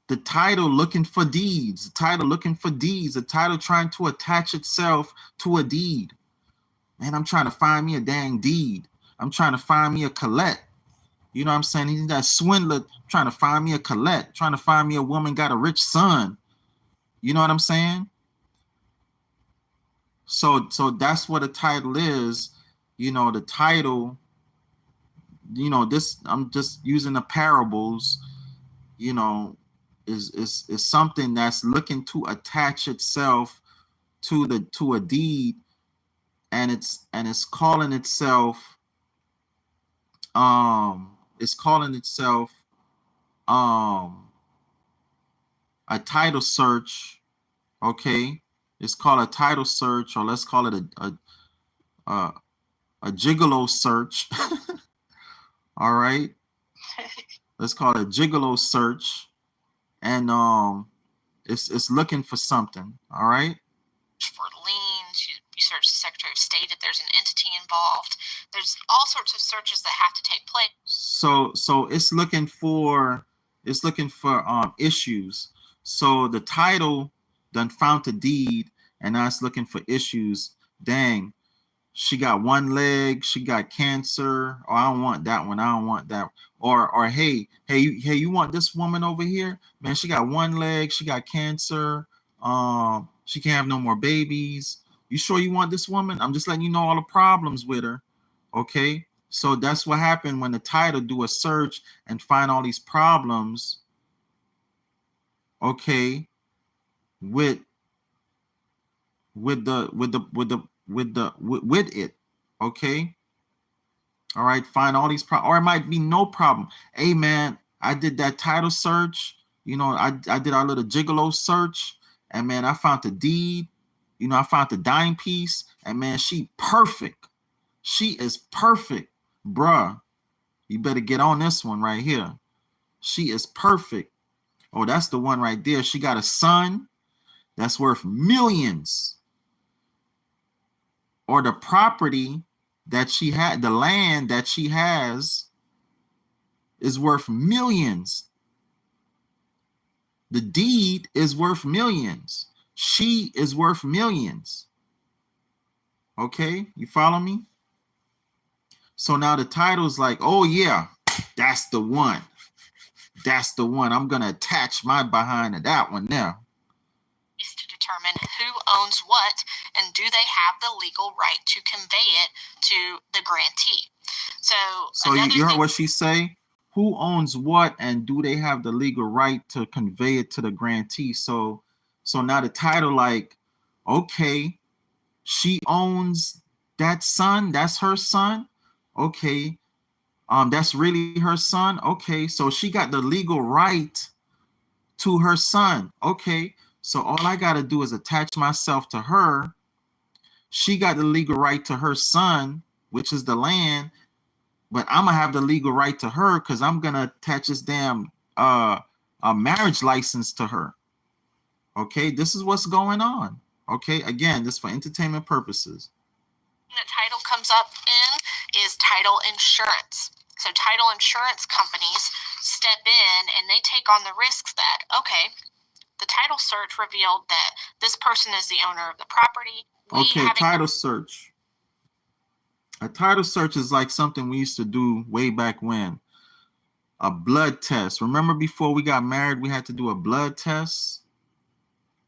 The title looking for deeds, the title looking for deeds, the title trying to attach itself to a deed. Man, I'm trying to find me a dang deed. I'm trying to find me a Colette. You know what I'm saying? He's that swindler trying to find me a Colette, trying to find me a woman got a rich son. You know what I'm saying? So that's what a title is. The title, this, I'm just using the parables, is something that's looking to attach itself to a deed, and it's calling itself a title search. Okay, it's called a title search, or let's call it a gigolo search. All right, let's call it a gigolo search. And it's looking for something. All right. For liens, you search the Secretary of State if there's an entity involved. There's all sorts of searches that have to take place. So it's looking for issues. So the title done found the deed, and now it's looking for issues. Dang, she got one leg, she got cancer. Oh, I don't want that one. I don't want that. Or hey, you want this woman over here? Man, she got one leg, she got cancer. She can't have no more babies. You sure you want this woman? I'm just letting you know all the problems with her. Okay, so that's what happened when the title do a search and find all these problems. Okay, with it. Okay. All right, find all these problems, or it might be no problem. Hey man, I did that title search. I did our little gigolo search, and man, I found the deed. I found the dime piece, and man, she perfect. She is perfect, bruh. You better get on this one right here. She is perfect. Oh, that's the one right there. She got a son that's worth millions. Or the property that she had, the land that she has, is worth millions. The deed is worth millions. She is worth millions. Okay, you follow me? So now the title's like, oh yeah, that's the one. That's the one. I'm gonna attach my behind to that one now. To determine who owns what and do they have the legal right to convey it to the grantee. So you heard what she say? Who owns what and do they have the legal right to convey it to the grantee? So now the title, like, okay, she owns that son. That's her son. Okay, that's really her son. Okay, so she got the legal right to her son. Okay. So all I got to do is attach myself to her. She got the legal right to her son, which is the land, but I'm going to have the legal right to her because I'm going to attach this damn marriage license to her. Okay, this is what's going on. Okay, again, this is for entertainment purposes. The title comes up in is title insurance. So title insurance companies step in and they take on the risks that, okay, the title search revealed that this person is the owner of the property. Title search. A title search is like something we used to do way back when. A blood test. Remember before we got married, we had to do a blood test?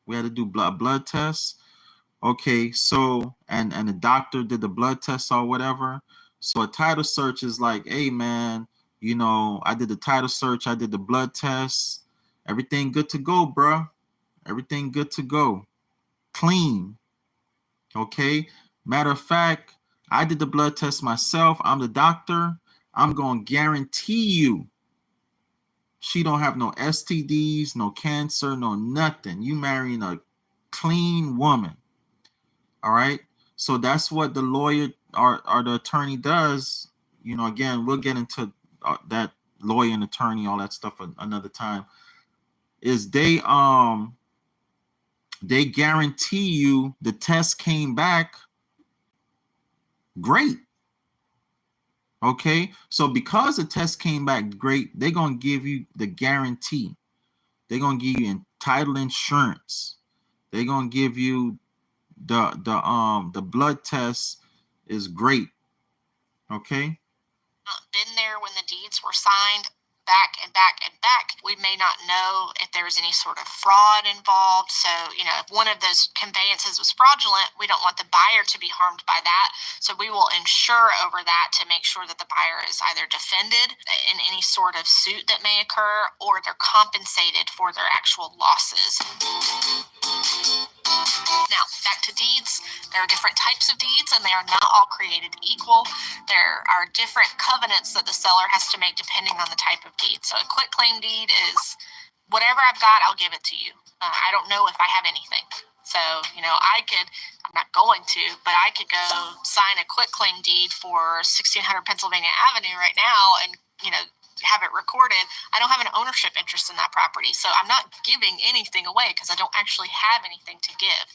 We had to do blood tests. Okay, so, and the doctor did the blood test or whatever. So a title search is like, hey, man, you know, I did the title search. I did the blood test. Everything good to go, bruh. Everything good to go. Clean. Okay. Matter of fact, I did the blood test myself. I'm the doctor. I'm going to guarantee you she don't have no STDs, no cancer, no nothing. You marrying a clean woman. All right. So that's what the lawyer or the attorney does. You know, again, we'll get into that lawyer and attorney, all that stuff another time. Is they guarantee you the test came back great. Okay, so because the test came back great, they're gonna give you the guarantee. They're gonna give you title insurance. They're gonna give you the blood test is great. Okay. Been there when the deeds were signed back and back and back. We may not know if there was any sort of fraud involved. So, you know, if one of those conveyances was fraudulent, we don't want the buyer to be harmed by that. So we will insure over that to make sure that the buyer is either defended in any sort of suit that may occur, or they're compensated for their actual losses. Now, back to deeds. There are different types of deeds, and they are not all created equal. There are different covenants that the seller has to make depending on the type of deed. So a quitclaim deed is whatever I've got, I'll give it to you. I don't know if I have anything. So, you know, I'm not going to, but I could go sign a quitclaim deed for 1600 Pennsylvania Avenue right now and, you know, have it recorded. I don't have an ownership interest in that property, so I'm not giving anything away because I don't actually have anything to give.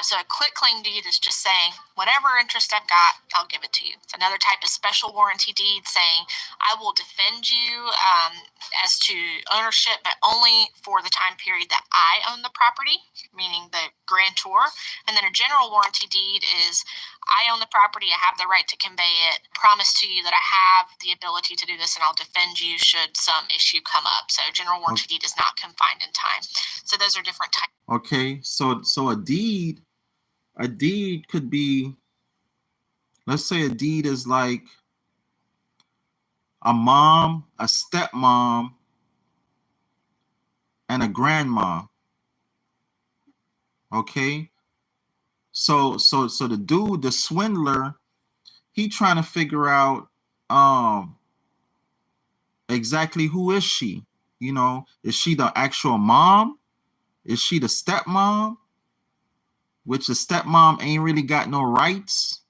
So a quitclaim deed is just saying whatever interest I've got, I'll give it to you. It's another type of special warranty deed saying I will defend you as to ownership, but only for the time period that I own the property, meaning the grantor. And then a general warranty deed is I own the property, I have the right to convey it, promise to you that I have the ability to do this, and I'll defend you should some issue come up. So general warranty deed is not confined in time. So those are different types. Okay, so a deed could be, let's say a deed is like a mom, a stepmom, and a grandma. Okay, so the dude, the swindler, he trying to figure out exactly who is she. You know, is she the actual mom? Is she the stepmom? Which the stepmom ain't really got no rights?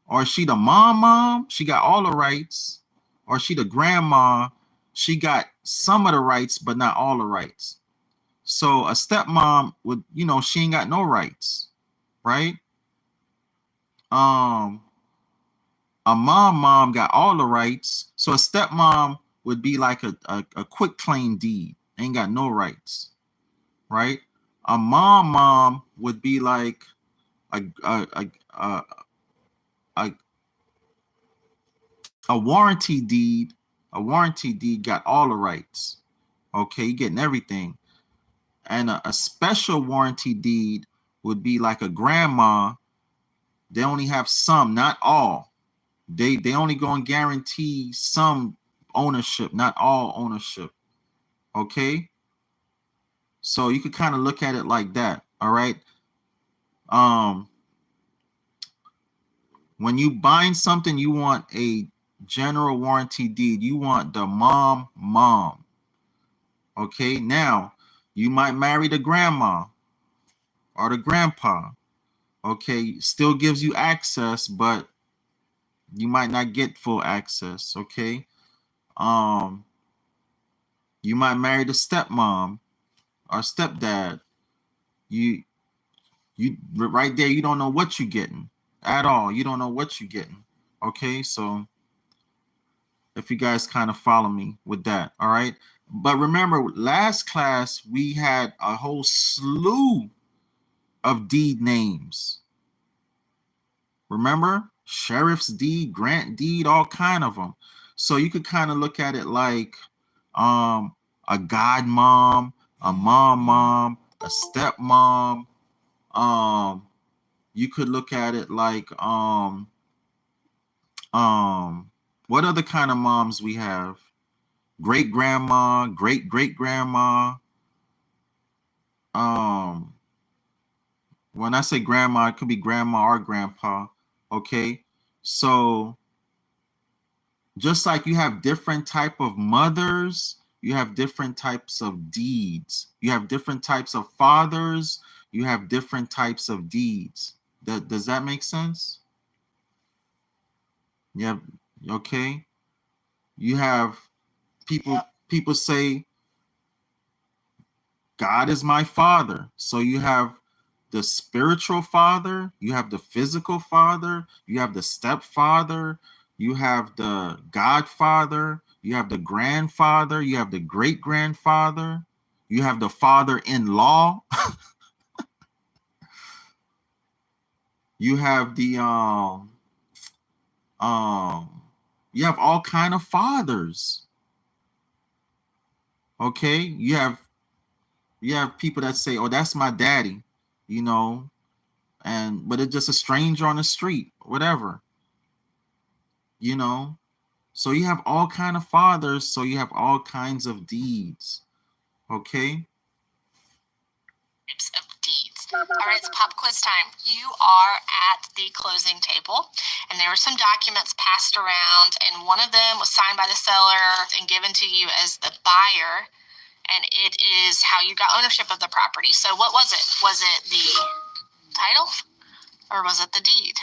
Or is she the mom? She got all the rights. Or is she the grandma? She got some of the rights, but not all the rights. So a stepmom would, you know, she ain't got no rights, right? A mom got all the rights. So a stepmom would be like a quitclaim deed. Ain't got no rights, right? A mom would be like a warranty deed. A warranty deed got all the rights. Okay, you're getting everything. And a special warranty deed would be like a grandma. They only have some, not all. They only going to guarantee some ownership, not all ownership. Okay? So you could kind of look at it like that. All right? When you bind something, you want a general warranty deed. You want the mom. Okay? Now, you might marry the grandma or the grandpa. Okay? Still gives you access, but you might not get full access. Okay? You might marry the stepmom or stepdad. You right there, you don't know what you're getting at all. You don't know what you're getting. Okay, so If you guys kind of follow me with that, all right? But remember, last class, we had a whole slew of deed names. Remember? Sheriff's deed, grant deed, all kind of them. So you could kind of look at it like a godmom, a mom, a stepmom. You could look at it like what other kind of moms we have? Great grandma, great grandma. When I say grandma, it could be grandma or grandpa. Okay, so just like you have different type of mothers, you have different types of deeds. You have different types of fathers. You have different types of deeds. Does that make sense? Yeah. Okay. You have people say God is my father. So you have the spiritual father, you have the physical father, you have the stepfather, you have the godfather, you have the grandfather, you have the great grandfather, you have the father-in-law. You have the you have all kind of fathers. Okay, you have people that say, "Oh, that's my daddy," you know, but it's just a stranger on the street, whatever, you know. So you have all kind of fathers, so you have all kinds of deeds. Okay. Of deeds. All right, it's pop quiz time. You are at the closing table, and there were some documents passed around, and one of them was signed by the seller and given to you as the buyer, and it is how you got ownership of the property. So what was it? Was it the title, or was it the deed?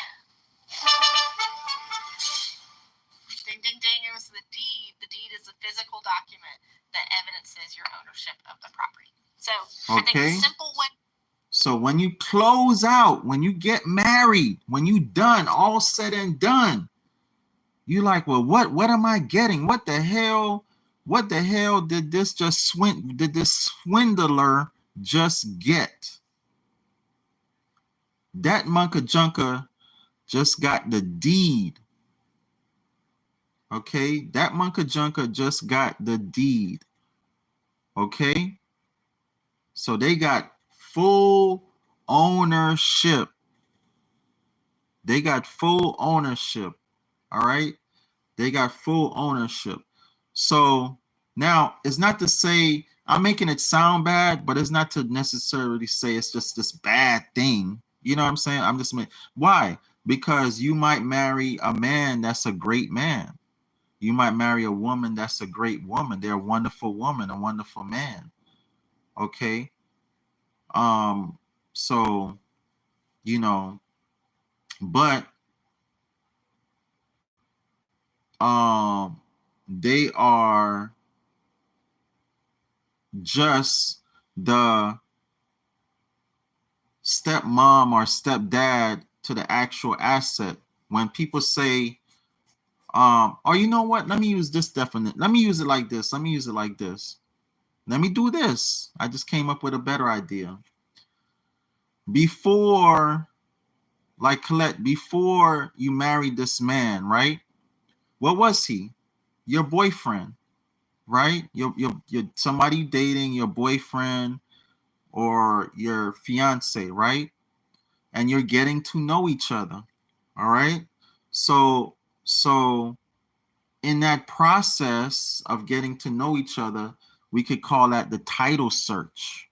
Ding, ding, ding. It was the deed. The deed is a physical document that evidences your ownership of the property. So I think a simple way. So when you close out, when you get married, when you done, all said and done, you like, well, what am I getting? What the hell did this swindler just get? That Monka Junker just got the deed. Okay, that Monka Junker just got the deed. Okay, so they got full ownership. They got full ownership. All right, they got full ownership. So now it's not to say I'm making it sound bad, but it's not to necessarily say it's just this bad thing. You know what I'm saying? I'm just why? Because you might marry a man that's a great man. You might marry a woman that's a great woman. They're a wonderful woman, a wonderful man. Okay. So, you know, but they are just the stepmom or stepdad to the actual asset. When people say, oh, you know what? Let me use this definite. Let me use it like this. Let me use it like this. Let me do this. I just came up with a better idea. Before, like Colette, before you married this man, right? What was he? Your boyfriend, right? Your somebody dating, your boyfriend or your fiance, right? And you're getting to know each other. All right. So in that process of getting to know each other, we could call that the title search.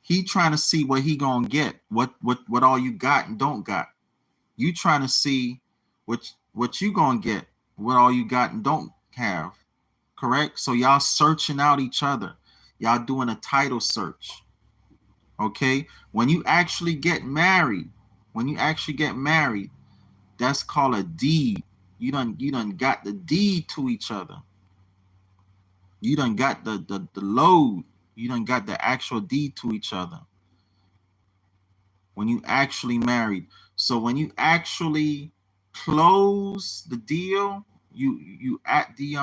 He trying to see what he gonna get, what all you got and don't got. You trying to see what you gonna get, what all you got and don't have. Correct? So y'all searching out each other. Y'all doing a title search. Okay? When you actually get married, that's called a deed. You done got the deed to each other. You done got the load. You done got the actual deed to each other. When you actually married. So when you actually close the deal, you at the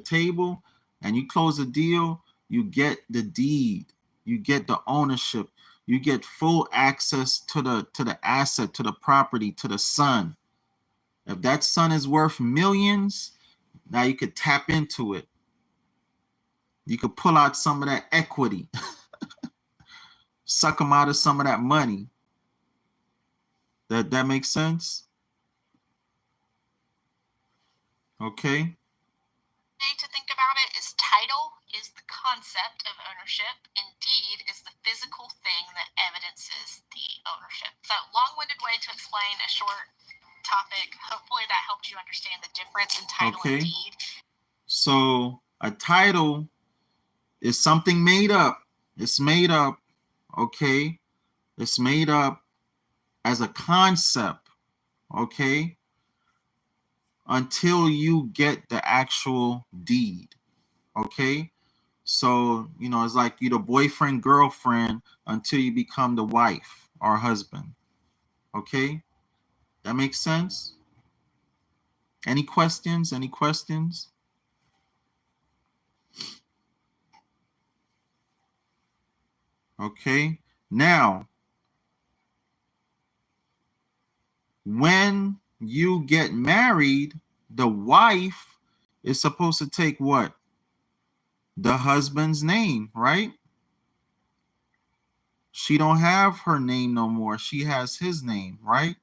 table and you close a deal, you get the deed, you get the ownership, you get full access to the asset, to the property, to the son. If that son is worth millions, now you could tap into it. You could pull out some of that equity, suck them out of some of that money. That makes sense? Okay. Way to think about it is title is the concept of ownership and deed is the physical thing that evidences the ownership. So long-winded way to explain a short topic. Hopefully that helped you understand the difference in title and deed. So a title is something made up. It's made up, okay? It's made up as a concept, okay? Until you get the actual deed, okay? So, you know, it's like you're the boyfriend, girlfriend until you become the wife or husband, okay? That makes sense? Any questions? Any questions? Okay, now, when you get married, the wife is supposed to take what? The husband's name, right? She don't have her name no more. She has his name, right?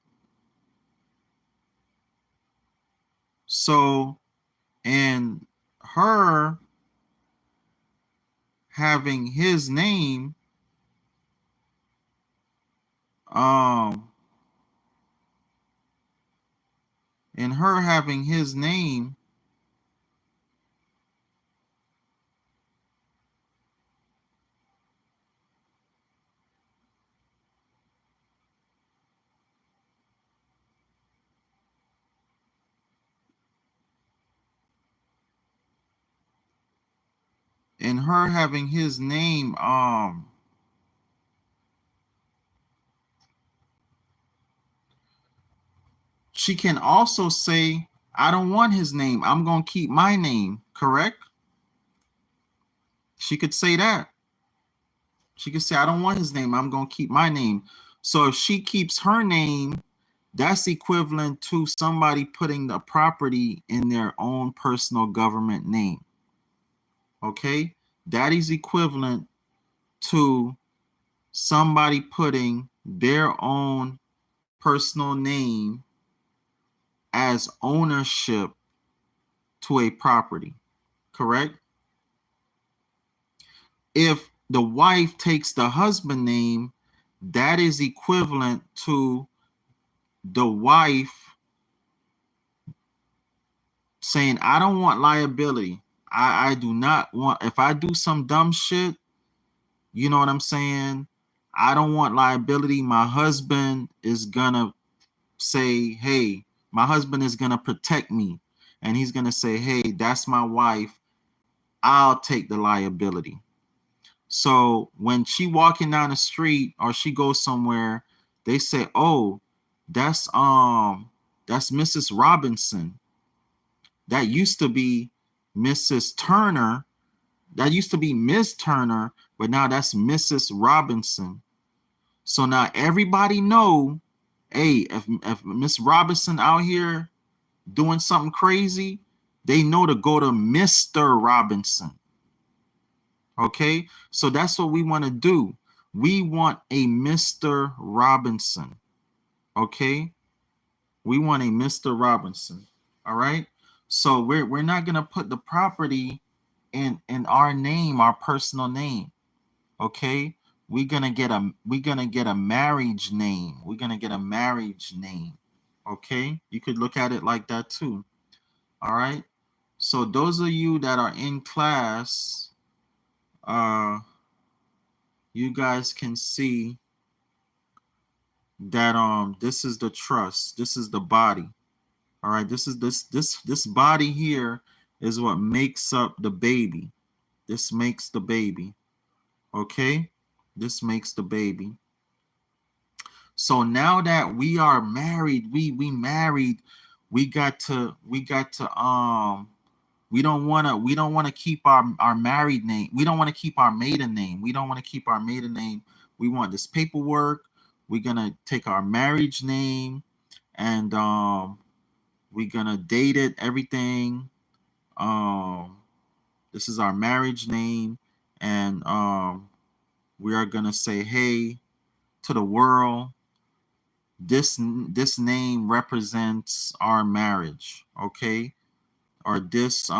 So, and her having his name, and her having his name, and her having his name, she can also say, I don't want his name. I'm going to keep my name, correct? She could say that. She could say, I don't want his name. I'm going to keep my name. So if she keeps her name, that's equivalent to somebody putting the property in their own personal government name. Okay? That is equivalent to somebody putting their own personal name as ownership to a property. Correct? If the wife takes the husband name, that is equivalent to the wife saying, I don't want liability. I do not want, if I do some dumb shit, you know what I'm saying? I don't want liability. My husband is gonna say, hey, my husband is gonna protect me. And he's gonna say, hey, that's my wife. I'll take the liability. So when she walking down the street or she goes somewhere, they say, oh, that's Mrs. Robinson. That used to be Mrs. Turner. That used to be Miss Turner, but now that's Mrs. Robinson. So now everybody know, hey, if Miss Robinson out here doing something crazy, they know to go to Mr. Robinson. Okay, so that's what we want to do. We want a Mr. Robinson. Okay, we want a Mr. Robinson. All right, so we're not gonna put the property in our name, our personal name. Okay, we're gonna get a marriage name. We're gonna get a marriage name. Okay, you could look at it like that too. All right, so those of you that are in class, you guys can see that this is the trust, this is the body. All right, this is this body here is what makes up the baby. This makes the baby. Okay, this makes the baby. So now that we are married, we we got to we don't want to keep our married name. We don't want to keep our maiden name. We don't want to keep our maiden name. We want this paperwork. We're gonna take our marriage name, and we're gonna date it, everything. This is our marriage name, and we are gonna say, hey, to the world, this name represents our marriage, okay? Or this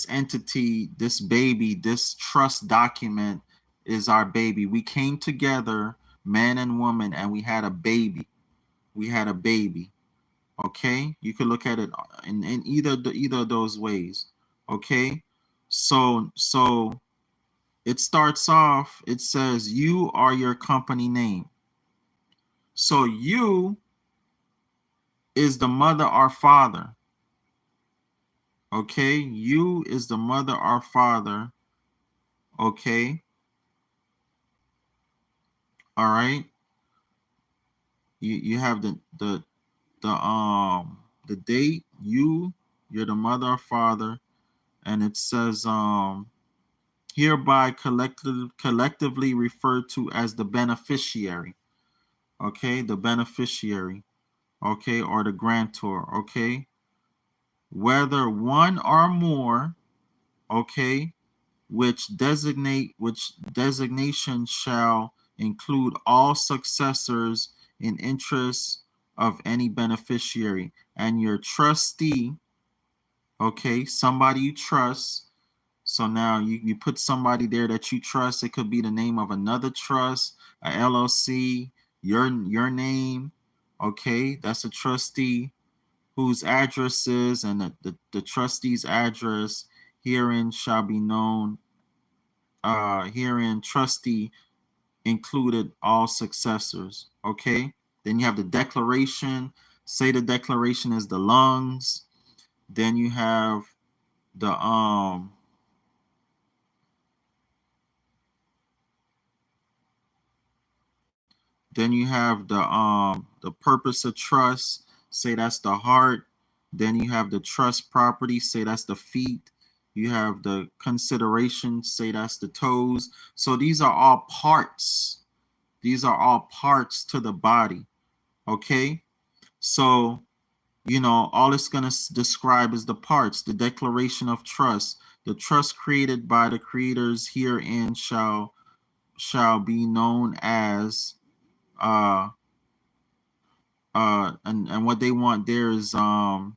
entity, this baby, this trust document is our baby. We came together, man and woman, and we had a baby. We had a baby. Okay, you could look at it in either of those ways. Okay, so it starts off. It says you are your company name. So you is the mother or father. Okay, you is the mother or father. Okay, all right. You have the date. You're the mother or father, and it says hereby collectively referred to as the beneficiary. Okay, the beneficiary. Okay, or the grantor. Okay, whether one or more. Okay, which designation shall include all successors in interest of any beneficiary, and your trustee. Okay, somebody you trust. So now you put somebody there that you trust. It could be the name of another trust, a LLC, your name. Okay, that's a trustee whose address is, and the trustee's address herein shall be known. Herein trustee included all successors. Okay, then you have the declaration. Say the declaration is the lungs. Then you have the Then you have the purpose of trust, say that's the heart. Then you have the trust property, say that's the feet. You have the consideration, say that's the toes. So these are all parts. These are all parts to the body. Okay? So, all it's going to describe is the parts, the declaration of trust. The trust created by the creators herein shall be known as and what they want there is the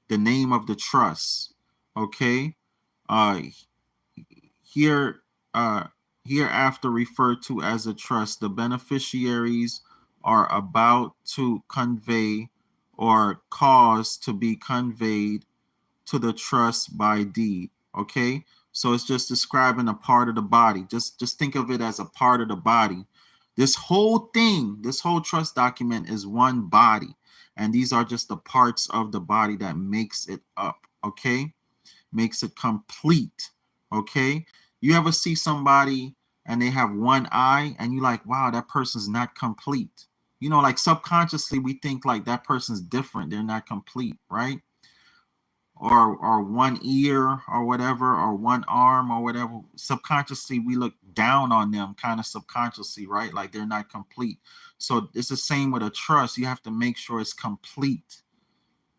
name of the trust. Okay, uh here hereafter referred to as a trust, the beneficiaries are about to convey or cause to be conveyed to the trust by deed. Okay, so it's just describing a part of the body. Just think of it as a part of the body. This whole thing, this whole trust document is one body, and these are just the parts of the body that makes it up. Okay, makes it complete. Okay, you ever see somebody and they have one eye and you like, wow, that person's not complete. Like subconsciously we think like that person's different, they're not complete, right? Or one ear or whatever, or one arm or whatever. Subconsciously we look down on them, kind of subconsciously, right? Like they're not complete. So it's the same with a trust. You have to make sure it's complete.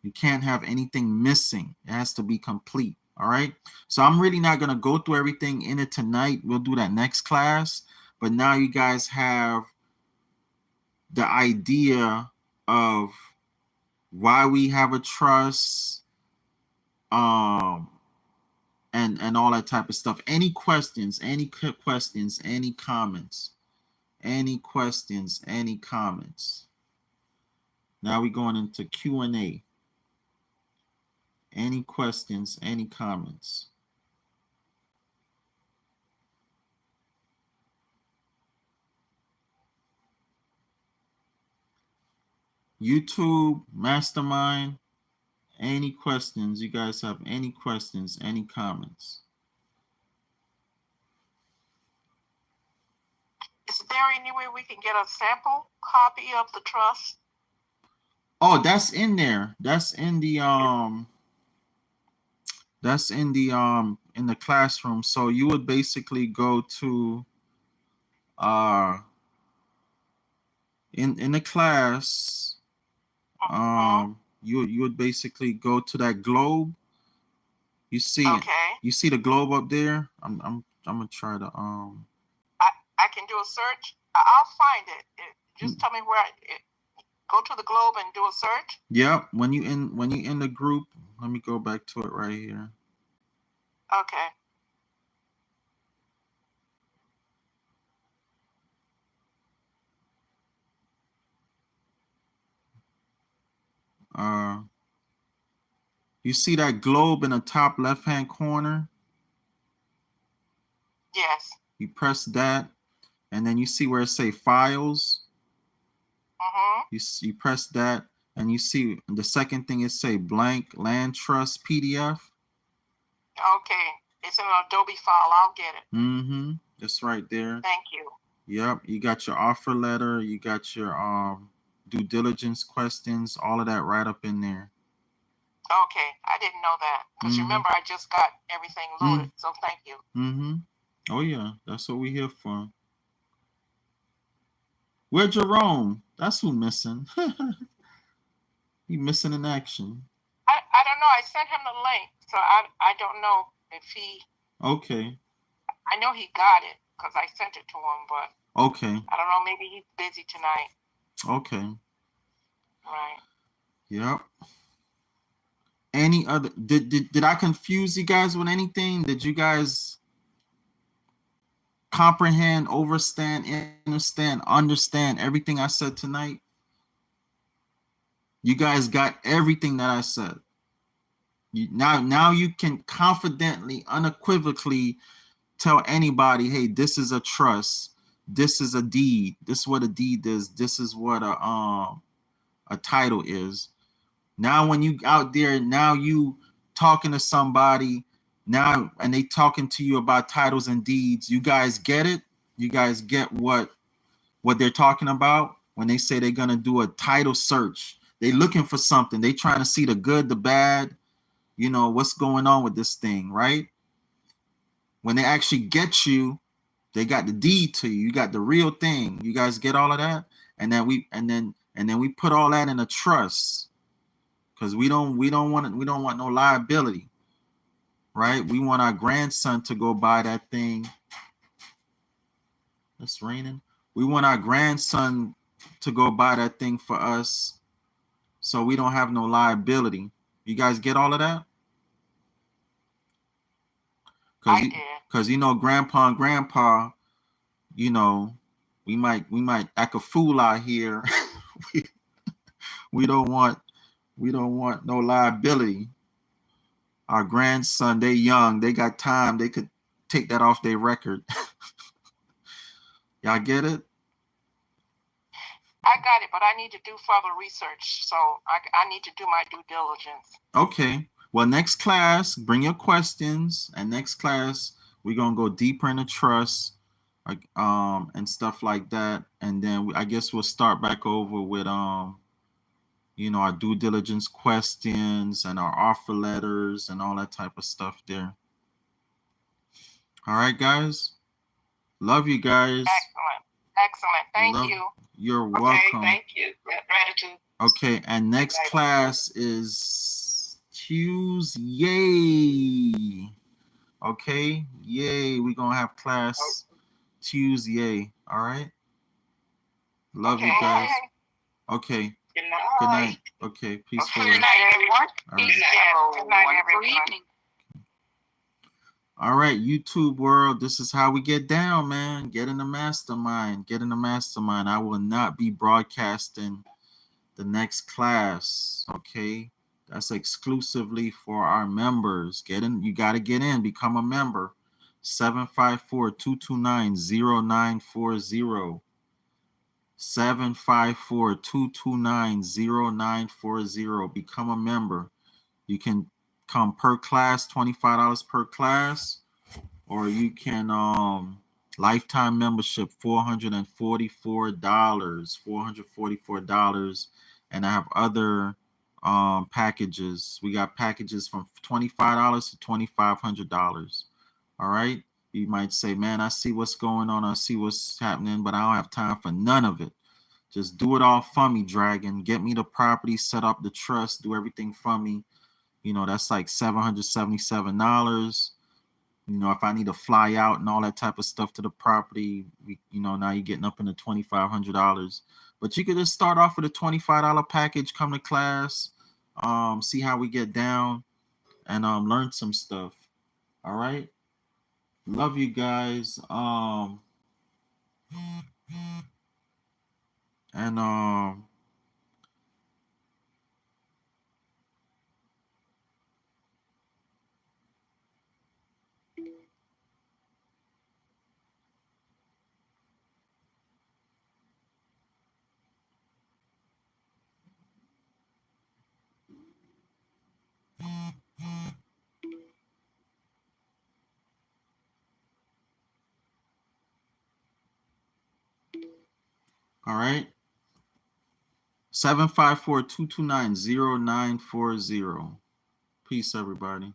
You can't have anything missing. It has to be complete. All right. So I'm really not going to go through everything in it tonight. We'll do that next class. But now you guys have the idea of why we have a trust, and all that type of stuff. Any questions, any comments, any questions, any comments? Now we're going into Q&A. Any questions, any comments? YouTube, Mastermind, any questions? You guys have any questions, any comments? Is there any way we can get a sample copy of the trust? Oh, that's in there. That's in the in the classroom. So you would basically go to in the class, you would basically go to that globe. You see it. Okay. You see the globe up there? I'm gonna try to I can do a search. I'll find it. Just tell me where go to the globe and do a search. Yep. When you in the group, let me go back to it right here. Okay. You see that globe in the top left-hand corner? Yes. You press that, and then you see where it say files. You press that, and you see the second thing it say blank land trust PDF. Okay, it's an Adobe file. I'll get it. Mm-hmm. It's right there. Thank you. Yep. You got your offer letter. You got your due diligence questions. All of that right up in there. Okay, I didn't know that because remember I just got everything loaded. So thank you. Mm-hmm. Oh yeah, that's what we here for. Where's Jerome? That's who missing. He missing in action. I don't know. I sent him the link, so I don't know if he. Okay. I know he got it because I sent it to him, but. Okay. I don't know. Maybe he's busy tonight. Okay. Right. Yep. Any other? Did I confuse you guys with anything? Did you guys comprehend, understand everything I said tonight? You guys got everything that I said. Now you can confidently, unequivocally tell anybody, hey, this is a trust, this is a deed, this is what a deed is, this is what a title is. Now when you out there, now you talking to somebody now and they talking to you about titles and deeds, you guys get it? You guys get what they're talking about when they say they're gonna do a title search? They looking for something. They trying to see the good, the bad, you know, what's going on with this thing, right? When they actually get you, they got the deed to you. You got the real thing. You guys get all of that? And then we put all that in a trust. Because we don't want no liability. Right? We want our grandson to go buy that thing. It's raining. We want our grandson to go buy that thing for us so we don't have no liability. You guys get all of that? Because you know, grandpa and grandpa, you know, we might act a fool out here. we don't want no liability. Our grandson, they young, they got time, they could take that off their record. Y'all get it? I got it, but I need to do further research, so I need to do my due diligence. Okay. Well, next class, bring your questions, and next class we're gonna go deeper into trust, and stuff like that, and then I guess we'll start back over with you know, our due diligence questions and our offer letters and all that type of stuff there. All right, guys. Love you guys. Excellent. Thank you. You're welcome. Thank you. Gratitude. Okay, and next class is Tuesday. Okay, yay. We're going to have class Tuesday. All right. Love you guys. Okay. Good night. Okay, peaceful. Good night, everyone. All right. Good night, everyone. All right, YouTube world, this is how we get down, man. Get in the mastermind. Get in the mastermind. I will not be broadcasting the next class, okay? That's exclusively for our members. Get in. You got to get in. Become a member. 754-229-0940. 754-229-0940. Become a member. You can come per class, $25 per class, or you can lifetime membership, $444. $444, and I have other packages. We got packages from $25 to $2,500. All right. You might say, man, I see what's going on. I see what's happening, but I don't have time for none of it. Just do it all for me, Dragon. Get me the property, set up the trust, do everything for me. You know, that's like $777. You know, if I need to fly out and all that type of stuff to the property, you know, now you're getting up into $2,500. But you could just start off with a $25 package, come to class, see how we get down, and learn some stuff. All right. Love you guys. And all right. 754-229-0940. Peace, everybody.